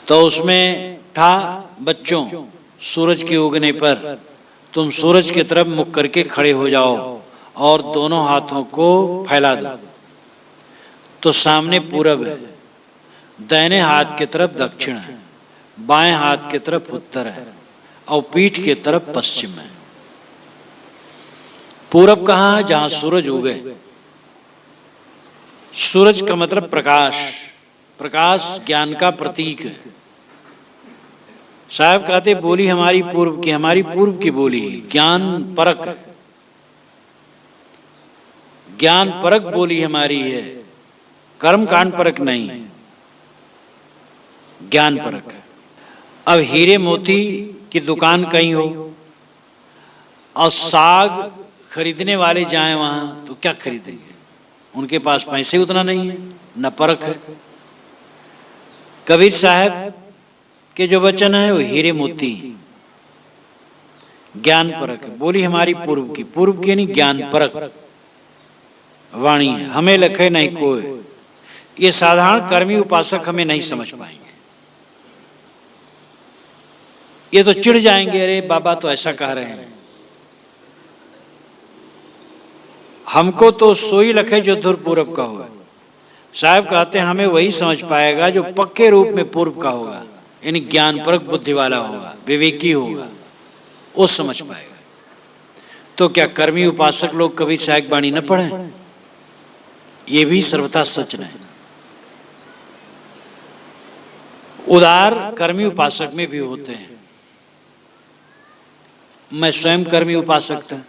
तो उसमें था, बच्चों सूरज के उगने पर तुम सूरज की तरफ मुख करके खड़े हो जाओ और दोनों हाथों को फैला दो। तो सामने पूरब है, दाहिने हाथ की तरफ दक्षिण है, बाएं हाथ की तरफ उत्तर है, और पीठ की तरफ पश्चिम है। पूरब कहाँ है? जहां सूरज उगे। सूरज का मतलब प्रकाश, प्रकाश ज्ञान का प्रतीक है। साहब कहते बोली हमारी पूर्व की, हमारी पूर्व की बोली ज्ञान परक, ज्ञान परक बोली हमारी है, कर्म कांड परक नहीं, ज्ञान परक। अब हीरे मोती की दुकान कहीं हो और साग खरीदने वाले जाएं वहां, तो क्या खरीदेंगे? उनके पास पैसे उतना नहीं है, न परख है। कबीर साहब के जो वचन है वो हीरे मोती, ज्ञान परक है। बोली हमारी पूर्व की, पूर्व की नहीं ज्ञान परक वाणी है, हमें लखे नहीं कोई। ये साधारण कर्मी उपासक हमें नहीं समझ पाएंगे। ये तो चिढ़ जाएंगे, अरे बाबा तो ऐसा कह रहे हैं। हमको तो सोई लखे जो धुर पूरब का होगा। साहब कहते हैं हमें वही समझ पाएगा जो पक्के रूप में पूर्व का होगा, यानी ज्ञान परक बुद्धि वाला होगा, विवेकी होगा, वो समझ पाएगा। तो क्या कर्मी उपासक लोग कभी साहिब वाणी न पढ़े? ये भी सर्वथा सच नहीं। उदार कर्मी उपासक में भी होते हैं। मैं स्वयं कर्मी उपासक था,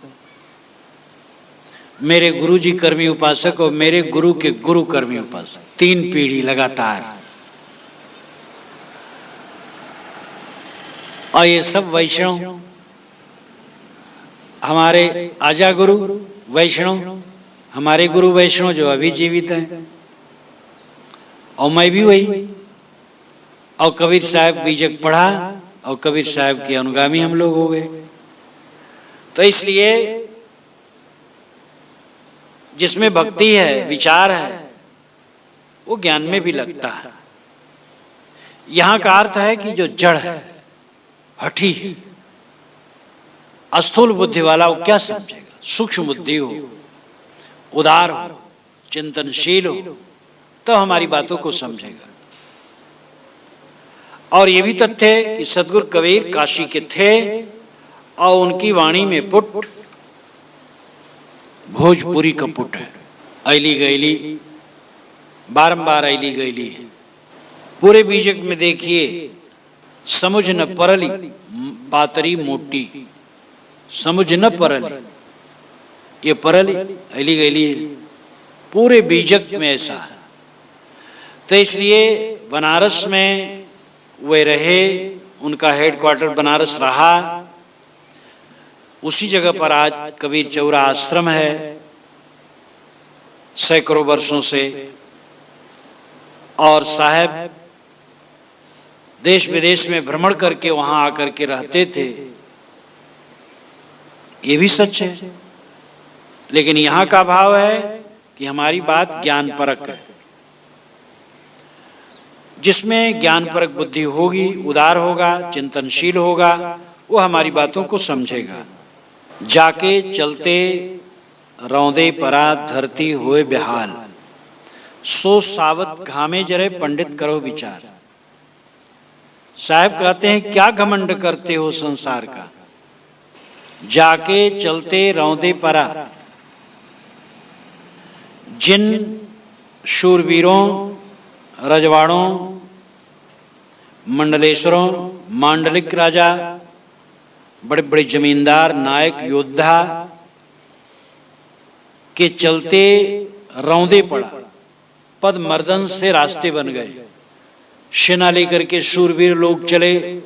मेरे गुरु जी कर्मी उपासक और मेरे गुरु के गुरु कर्मी उपासक, 3 पीढ़ी लगातार। और ये सब वैष्णव, हमारे आजा गुरु वैष्णव, हमारे गुरु वैष्णव जो अभी जीवित हैं, और मैं भी वही। और कबीर साहब बीजक पढ़ा और कबीर साहब के अनुगामी हम लोग हो गए। तो इसलिए जिसमें भक्ति है, विचार है, वो ज्ञान में भी लगता है। यहां का अर्थ है कि जो जड़ है, हठी है, अस्थूल बुद्धि वाला, वो क्या समझेगा? सूक्ष्म बुद्धि हो, उदार हो, चिंतनशील हो, तो हमारी बातों को समझेगा। और ये भी तथ्य है कि सदगुरु कबीर काशी के थे और उनकी वाणी में पुट भोजपुरी का पुट है। ऐली गैली, बारंबार ऐली गैली है। पूरे बीजक में देखिए, समुझ न परली पातरी मोटी, समुझ न परली, ये परली ऐली गैली है, पूरे बीजक में ऐसा है। तो इसलिए बनारस में वे रहे, उनका हेडक्वार्टर बनारस रहा। उसी जगह पर आज कबीर चौरा आश्रम है, सैकड़ों वर्षों से। और साहब देश विदेश में भ्रमण करके वहां आकर के रहते थे, ये भी सच है। लेकिन यहां का भाव है कि हमारी बात ज्ञान परक है। जिसमें ज्ञान परक बुद्धि होगी, उदार होगा, चिंतनशील होगा, वो हमारी बातों को समझेगा। जाके चलते रौंदे परा धरती होए बेहाल, सो सावत घामे जरे पंडित करो विचार। साहब कहते हैं, क्या घमंड करते हो संसार का? जाके चलते रौंदे परा, जिन शूरवीरों, रजवाड़ों, मंडलेश्वरों, मांडलिक राजा, बड़े बड़े जमींदार, नायक, योद्धा के चलते रौंदे पड़ा, पद मर्दन से रास्ते बन गए। सेना लेकर के शूरवीर लोग चले,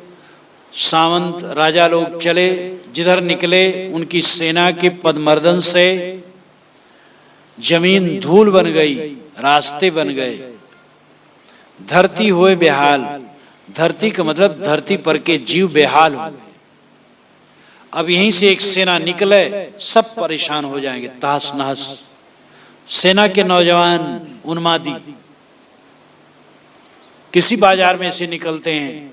सामंत राजा लोग चले, जिधर निकले उनकी सेना के पदमर्दन से जमीन धूल बन गई, रास्ते बन गए। धरती होए बेहाल, धरती का मतलब धरती पर के जीव बेहाल हो गए। अब यहीं से एक सेना निकले, सब परेशान हो जाएंगे, तहस नहस। सेना के नौजवान उन्मादी किसी बाजार में से निकलते हैं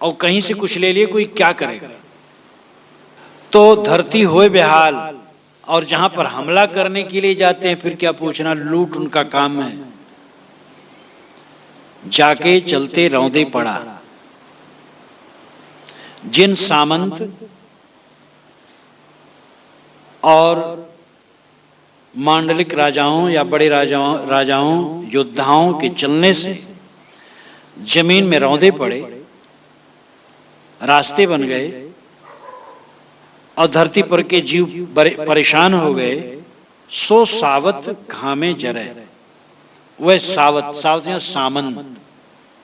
और कहीं से कुछ ले लिए, कोई क्या करेगा? तो धरती होए बेहाल, और जहां पर हमला करने के लिए जाते हैं, फिर क्या पूछना, लूट उनका काम है। जाके चलते रौंदे पड़ा, जिन सामंत और मांडलिक राजाओं या बड़े राजाओं योद्धाओं के चलने से जमीन में रौंदे पड़े, रास्ते बन गए और धरती पर के जीव परेशान हो गए। सो सावत घामे जरे, वह सावत, सावत या सामंत,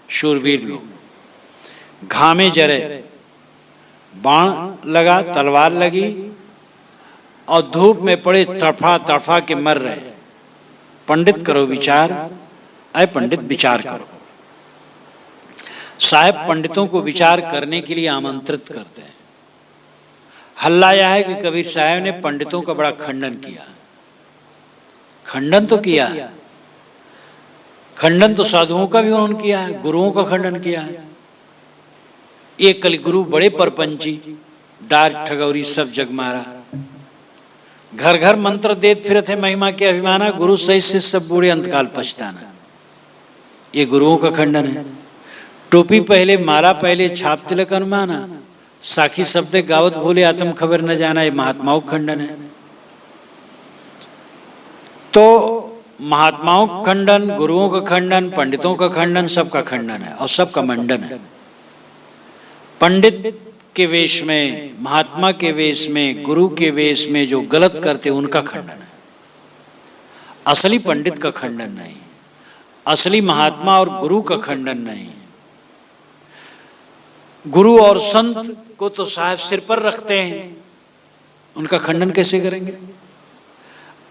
शूरवीर लोग, घामे जरे, बाण लगा, तलवार लगी और धूप में पड़े तड़फा तड़फा के मर रहे। पंडित करो विचार, अय पंडित विचार करो। साहब पंडितों को विचार करने के लिए आमंत्रित करते हैं। हल्ला यह है कि कबीर साहब ने पंडितों का बड़ा खंडन किया। खंडन तो किया, खंडन तो साधुओं का भी उन्होंने किया है, गुरुओं का खंडन किया है। एक कलिगुरु बड़े परपंची, डार ठगौरी सब जग मारा, घर घर मंत्र देत फिरत है महिमा के अभिमाना, गुरु सहित से सब बूढ़े अंतकाल पछताना। ये गुरुओं का खंडन है। टोपी पहले, माला पहले, छाप तिलक अनुमाना, साखी शब्द गावत भूले, आत्म खबर न जाना, ये महात्माओं का खंडन है। तो महात्माओं का खंडन, गुरुओं का खंडन, पंडितों का खंडन, सबका खंडन है और सबका मंडन है। पंडित के वेश में, महात्मा के वेश में, गुरु के वेश में जो गलत करते उनका खंडन है। असली पंडित का खंडन नहीं, असली महात्मा और गुरु का खंडन नहीं। गुरु और संत को तो साहब सिर पर रखते हैं, उनका खंडन कैसे करेंगे?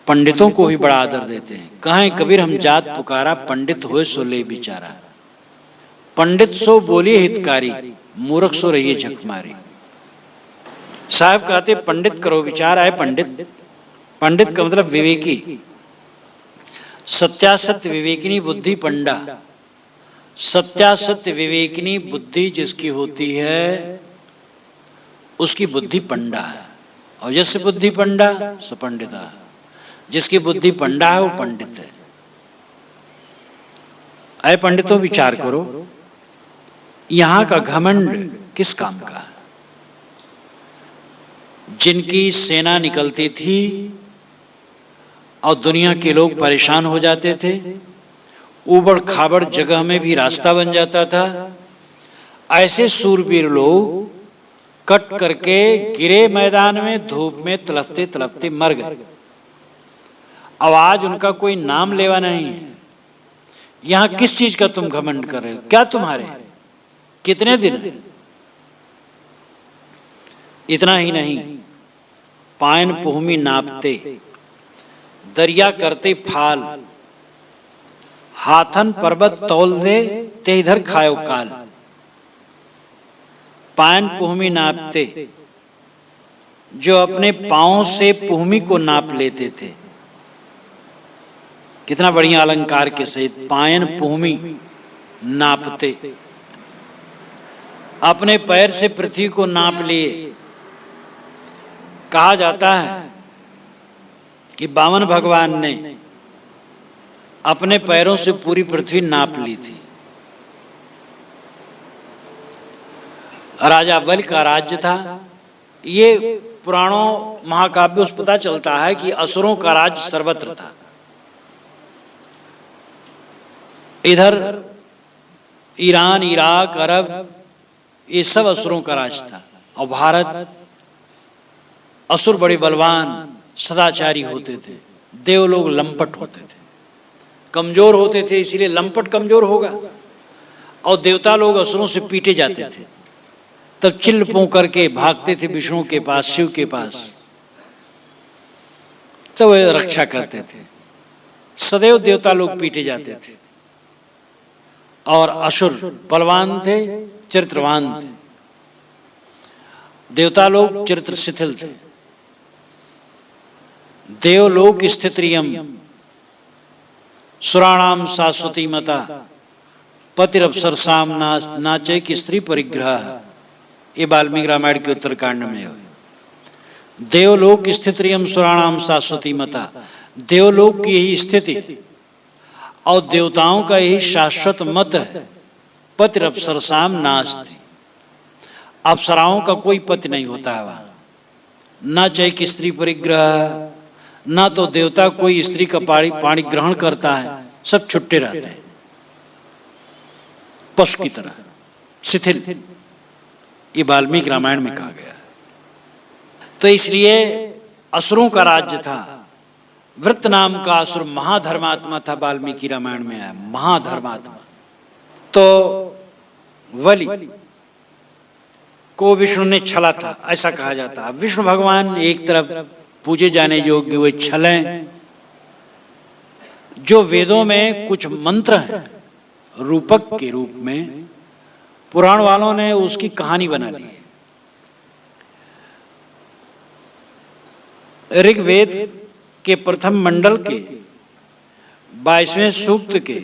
पंडितों को ही बड़ा आदर देते हैं। कहें कबीर हम जात पुकारा, पंडित होए सो ले बिचारा। पंडित सो बोलिए हितकारी, मूर्ख सो रहिए झकमारी। साहब कहते पंडित करो विचार, आए पंडित। पंडित का मतलब विवेकी, सत्यासत्य विवेकिनी बुद्धि पंडा। सत्यासत्य विवेकिनी बुद्धि जिसकी होती है उसकी बुद्धि पंडा है, और जैसे बुद्धि पंडा सो पंडिता। जिसकी बुद्धि पंडा है वो पंडित है। अय पंडितों विचार करो, यहां का घमंड किस काम का है? जिनकी सेना निकलती थी और दुनिया के लोग परेशान हो जाते थे, ऊबड़ खाबड़ जगह में भी रास्ता बन जाता था, ऐसे सूरवीर लोग कट करके गिरे मैदान में, धूप में तड़पते तड़पते मर गए। अब आज उनका कोई नाम लेवा नहीं है। यहां किस चीज का तुम घमंड कर रहे हो? क्या तुम्हारे कितने दिन है? इतना ही नहीं, पायन पुहमी नापते, दरिया करते फाल, हाथन पर्वत तौल दे ते इधर खायो काल। पायन पुहमी नापते, जो अपने पांव से पुहमी को नाप लेते थे। कितना बढ़िया अलंकार के सहित पायन पुहमी नापते, अपने पैर से पृथ्वी को नाप लिए। कहा जाता है कि वामन भगवान ने अपने पैरों से पूरी पृथ्वी नाप ली थी। राजा बलि का राज्य था। ये पुराणों महाकाव्यों से पता चलता है कि असुरों का राज्य सर्वत्र था। इधर ईरान, इराक, अरब, ये सब असुरों का राज था। और भारत, असुर बड़े बलवान सदाचारी होते थे, देव लोग लंपट होते थे, कमजोर होते थे, इसीलिए लंपट कमजोर होगा। और देवता लोग असुरों से पीटे जाते थे, तब चिल्ल पों करके भागते थे विष्णु के पास, शिव के पास, तो वे रक्षा करते थे। सदैव देवता लोग पीटे जाते थे और असुर बलवान थे, चरित्रवान थे। देवता लोग चरित्र शिथिल थे। देवलोक स्थितिरियम सुराणाम शाश्वती मता पतिरपसरसाम नाचे की स्त्री परिग्रह। ये वाल्मीकि रामायण के उत्तरकांड में है। देवलोक स्थितिरियम सुराणाम शाश्वती मता, देवलोक की यही स्थिति और देवताओं का यही शाश्वत मत है। पतिरपसरसाम नास्ति, अप्सराओं का कोई पति नहीं होता है वहां। न चाहे कि स्त्री परिग्रह, ना तो देवता कोई स्त्री का पाणी ग्रहण करता है, सब छुट्टे रहते हैं पशु की तरह शिथिल। ये वाल्मीकि रामायण में कहा गया। तो इसलिए असुरों का राज्य था। वृत्त नाम का असुर महाधर्मात्मा था, वाल्मीकि रामायण में आया महाधर्मात्मा। तो बलि को विष्णु ने छला था, ऐसा कहा जाता है। विष्णु भगवान एक तरफ पूजे जाने योग्य वे छलें, जो वेदों में कुछ मंत्र हैं रूपक के रूप में, पुराण वालों ने उसकी कहानी बना ली है। ऋग्वेद के प्रथम मंडल के 22वें सूक्त के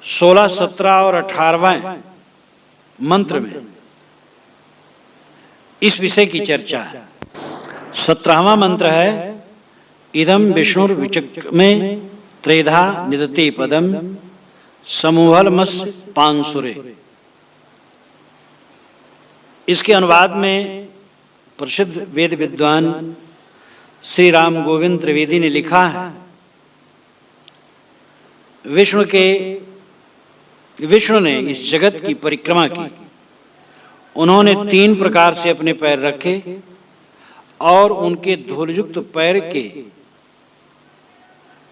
16, 17 और 18वें मंत्र में इस विषय की चर्चा है। 17वां मंत्र है, इदम विष्णुर विचक्र में त्रेधा निदते पदम समूहलमस पांसुरे। इसके अनुवाद में प्रसिद्ध वेद विद्वान श्री राम गोविंद त्रिवेदी ने लिखा है, विष्णु ने इस जगत की परिक्रमा की। उन्होंने 3 प्रकार से अपने पैर रखे और उनके धूलयुक्त पैर के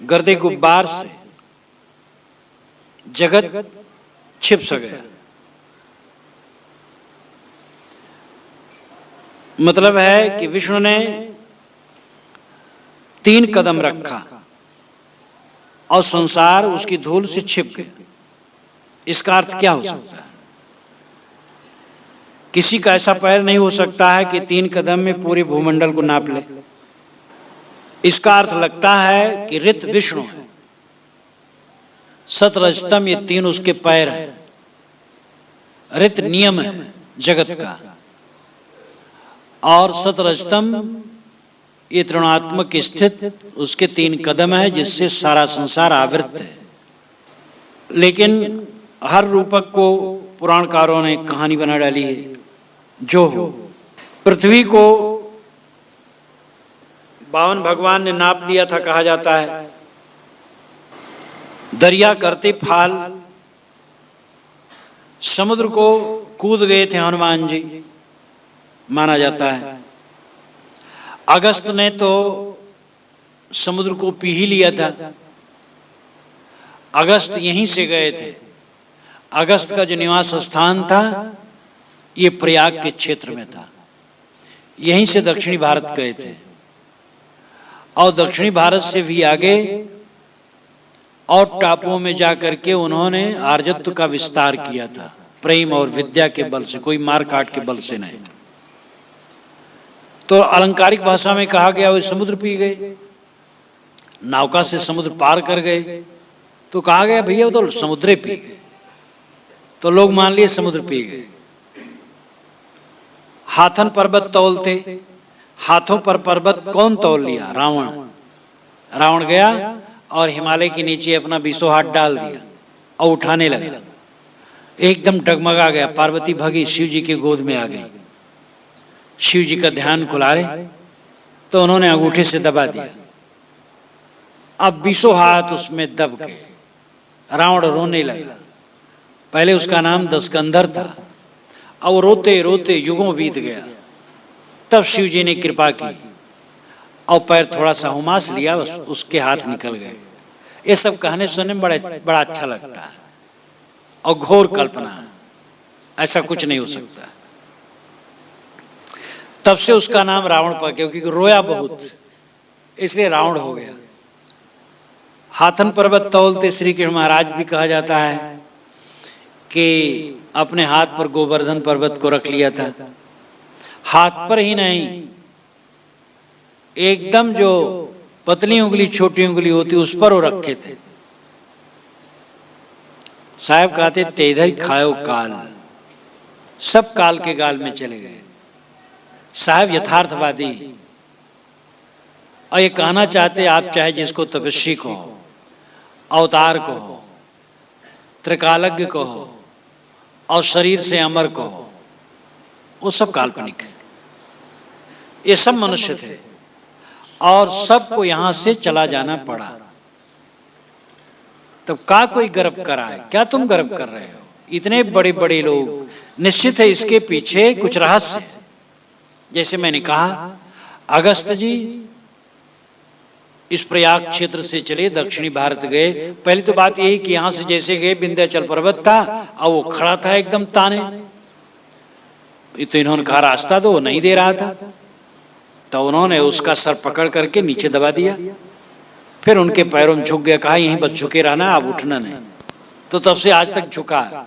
गर्दे गुब्बार से जगत छिप सा गया। मतलब है कि विष्णु ने 3 कदम रखा और संसार उसकी धूल से छिप गया। इसका अर्थ क्या हो सकता है? किसी का ऐसा पैर नहीं हो सकता है कि 3 कदम में पूरे भूमंडल को नाप ले। इसका अर्थ लगता है कि ऋत विष्णु है, सत रजतम ये तीन उसके पैर हैं, ऋत नियम है जगत का, और सत रजतम ये त्रिगुणात्मक स्थित उसके तीन कदम है जिससे सारा संसार आवृत है। लेकिन हर रूपक को पुराणकारों ने कहानी बना डाली है। जो हो, पृथ्वी को 52 भगवान ने नाप लिया था कहा जाता है। दरिया करते फाल, समुद्र को कूद गए थे हनुमान जी माना जाता है। अगस्त ने तो समुद्र को पी ही लिया था। अगस्त यहीं से गए थे। अगस्त का जो निवास स्थान था ये प्रयाग के क्षेत्र में था। यहीं से दक्षिणी भारत गए थे और दक्षिणी भारत से भी आगे और टापुओं में जाकर के उन्होंने आर्यत्व का विस्तार किया था, प्रेम और विद्या के बल से, कोई मार काट के बल से नहीं। तो अलंकारिक भाषा में कहा गया वो समुद्र पी गए, नौका से समुद्र पार कर गए। तो कहा गया भैया वो तो समुद्र पी गए, तो लोग मान लिए समुद्र पी गए। हाथन पर्वत तौलते, हाथों पर पर्वत कौन तौल लिया? रावण। रावण गया और हिमालय के नीचे अपना 20 हाथ डाल दिया और उठाने लगा, एकदम डगमगा गया। पार्वती भगी, शिव जी की गोद में आ गई। शिव जी का ध्यान खुलाए तो उन्होंने अंगूठे से दबा दिया। अब 20 हाथ उसमें दब गए। रावण रोने लगा। पहले उसका नाम दशकंधर था और रोते रोते युगों बीत गया। तब शिव जी ने कृपा की और पैर थोड़ा सा हुमास लिया, बस उसके हाथ निकल गए। ये सब कहने सुनने में बड़ा अच्छा लगता है और घोर कल्पना है, ऐसा कुछ नहीं हो सकता। तब से उसका नाम रावण पड़ गया, क्योंकि रोया बहुत इसलिए रावण हो गया। हाथन पर्वत तौलते श्री कृष्ण महाराज भी कहा जाता है कि अपने हाथ पर गोवर्धन पर्वत को रख लिया था। हाथ पर ही नहीं, एकदम जो पतली उंगली छोटी उंगली होती उस पर वो रखे थे। साहब कहते तेधर खाओ काल, सब काल के गाल में चले गए। साहब यथार्थवादी और ये कहना चाहते आप चाहे जिसको तपस्वी को, अवतार को, त्रिकालज्ञ को और शरीर से अमर को, वो सब काल्पनिक है। ये सब मनुष्य थे और सबको यहां से चला जाना पड़ा। तब का कोई गर्व कराए? क्या तुम गर्व कर रहे हो? इतने बड़े बड़े लोग, निश्चित है इसके पीछे कुछ रहस्य है। जैसे मैंने कहा, अगस्त जी इस प्रयाग क्षेत्र से चले, दक्षिणी भारत गए। पहली तो बात यही कि यहां से जैसे गए विंध्याचल पर्वत था और वो खड़ा था एकदम ताने। तो इन्होंने कहा रास्ता दो, नहीं दे रहा था, तो उन्होंने उसका सर पकड़ करके नीचे दबा दिया। फिर उनके पैरों में झुक गया, कहा यहीं बस झुके रहना, आप उठना नहीं। तो तब से आज तक झुका।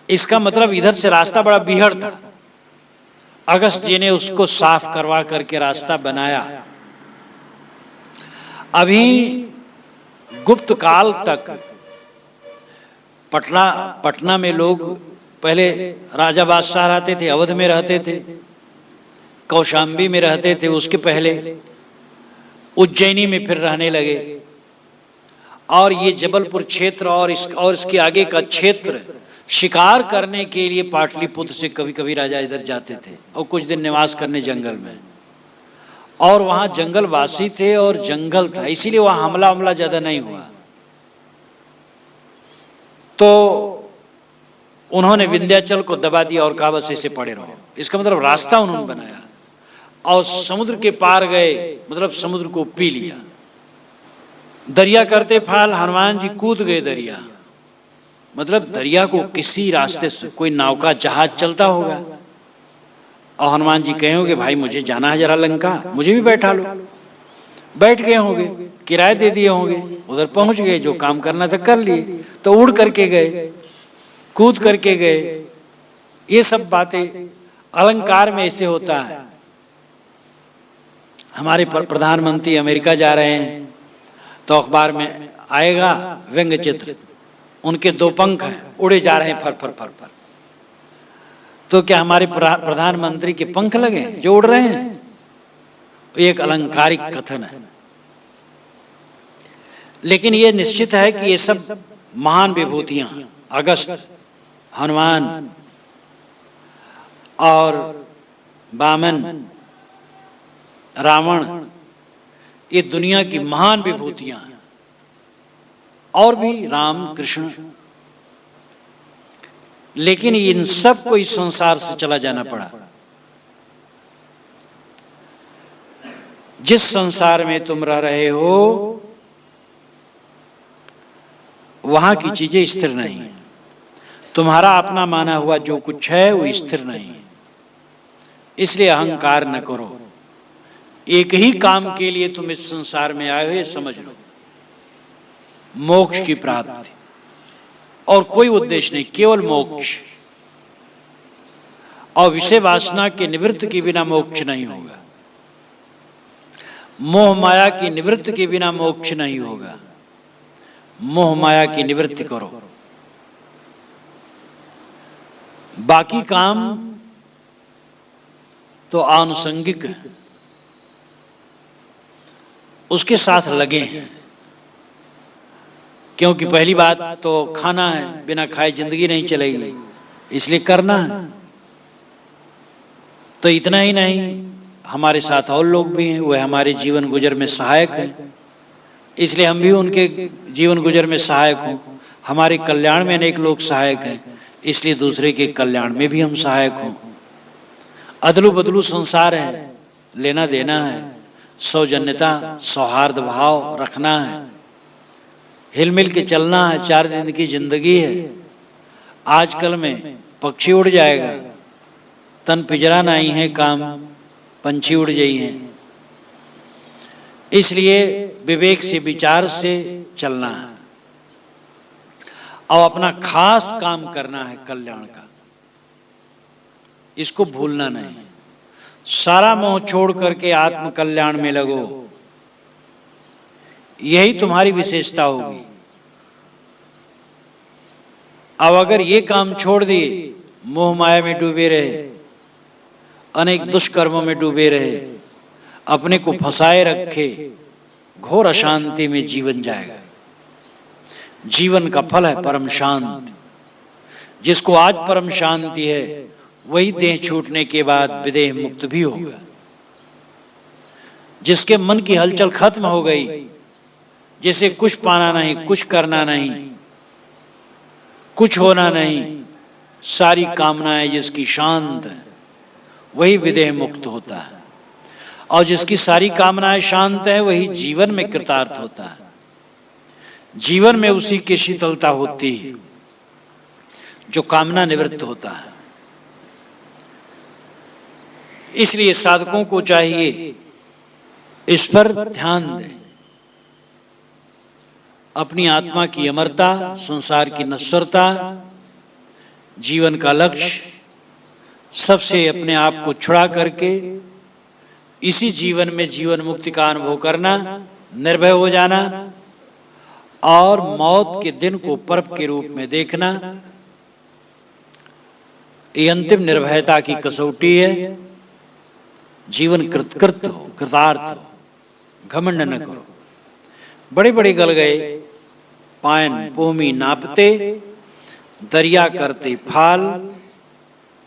इसका मतलब इधर से रास्ता बड़ा बीहड़ था। अगस्त जी ने उसको साफ करवा करके रास्ता बनाया। अभी गुप्त काल तक पटना में लोग पहले राजा बादशाह रहते थे, अवध में रहते थे, कौशाम्बी में रहते थे, उसके पहले उज्जैनी में फिर रहने लगे। और ये जबलपुर क्षेत्र और इसके आगे का क्षेत्र शिकार करने के लिए पाटलिपुत्र से कभी कभी राजा इधर जाते थे और कुछ दिन निवास करने जंगल में। और वहां जंगलवासी थे और जंगल था, इसीलिए वहां हमला ज्यादा नहीं हुआ। तो उन्होंने विंध्याचल को दबा दिया और कहा बस ऐसे पड़े रहो। इसका मतलब रास्ता उन्होंने बनाया और समुद्र के पार गए, मतलब समुद्र को पी लिया। दरिया करते फाल, हनुमान जी कूद गए दरिया। मतलब दरिया को किसी रास्ते से कोई नाव का जहाज चलता होगा और हनुमान जी कहे होंगे भाई मुझे जाना है जरा लंका, मुझे भी बैठा लो। बैठ गए होंगे, किराए दे दिए होंगे, उधर पहुंच गए, जो काम करना था कर लिए। तो उड़ करके गए, कूद करके गए। ये सब बातें अलंकार में ऐसे होता है। हमारे प्रधानमंत्री अमेरिका जा रहे हैं तो अखबार में आएगा व्यंग्य चित्र, उनके 2 पंख हैं, उड़े जा रहे हैं फर फर फर फर। तो क्या हमारे प्रधानमंत्री के पंख लगे जो उड़ रहे हैं? एक अलंकारिक कथन है, लेकिन ये निश्चित है कि ये सब महान विभूतियां, अगस्त, हनुमान और वामन, रावण, ये दुनिया की महान विभूतियां हैं। और भी राम, कृष्ण, लेकिन इन सब को इस संसार से चला जाना पड़ा। जिस संसार में तुम रह रहे हो वहां की चीजें स्थिर नहीं है। तुम्हारा अपना माना हुआ जो कुछ है वो स्थिर नहीं है, इसलिए अहंकार न करो। एक ही काम के लिए तुम इस संसार में आए हो, ये समझ लो, मोक्ष की प्राप्ति, और कोई उद्देश्य नहीं, केवल मोक्ष। और विषय वासना के निवृत्त के बिना मोक्ष नहीं होगा, मोह माया की निवृत्ति के बिना मोक्ष नहीं होगा। मोह माया की निवृत्ति करो, बाकी काम तो आनुषंगिक है, उसके साथ लगे हैं। क्योंकि पहली बात तो खाना है, बिना खाए जिंदगी नहीं चलेगी, इसलिए करना है। तो इतना ही नहीं, हमारे साथ और लोग भी हैं, वह हमारे जीवन गुजर में सहायक हैं, इसलिए हम भी उनके जीवन गुजर में सहायक हों। हमारे कल्याण में अनेक लोग सहायक हैं, इसलिए दूसरे के कल्याण में भी हम सहायक हों। अदलू बदलू संसार है, लेना देना है, सौजन्यता, सौहार्द भाव रखना है, हिलमिल के चलना है। 4 दिन की जिंदगी है। आजकल में पक्षी उड़ जाएगा, तन पिंजरा नहीं है काम, पंछी उड़ जाई हैं। इसलिए विवेक से, विचार से चलना है और अपना खास काम करना है कल्याण का, इसको भूलना नहीं। सारा मोह छोड़ करके आत्म कल्याण में लगो, यही तुम्हारी विशेषता होगी। अब अगर ये काम छोड़ दिए, मोह माया में डूबे रहे, अनेक दुष्कर्मों में डूबे रहे, अपने को फंसाए रखे, घोर अशांति में जीवन जाएगा। जीवन का फल है परम शांति। जिसको आज परम शांति है, वही देह छूटने के बाद विदेह मुक्त भी होगा। जिसके मन की हलचल खत्म हो गई, जिसे कुछ पाना नहीं, कुछ करना नहीं, कुछ होना नहीं, सारी कामनाएं जिसकी शांत है, वही विदेह मुक्त होता है। और जिसकी सारी कामनाएं शांत है, वही जीवन में कृतार्थ होता है। जीवन में उसी की शीतलता होती है जो कामना निवृत्त होता है। इसलिए साधकों को चाहिए इस पर ध्यान दें। अपनी आत्मा की अमरता, संसार की नश्वरता, जीवन का लक्ष्य, सबसे अपने आप को छुड़ा करके इसी जीवन में जीवन मुक्ति का अनुभव करना, निर्भय हो जाना और मौत के दिन को पर्व के रूप में देखना, ये अंतिम निर्भयता की कसौटी है। जीवन कृतकृत हो, कृतार्थ हो, घमंड न करो। बड़े बड़े गल गए पायन भूमि नापते, दरिया करते फाल,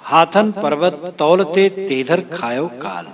हाथन पर्वत तौलते, तेधर खायो काल।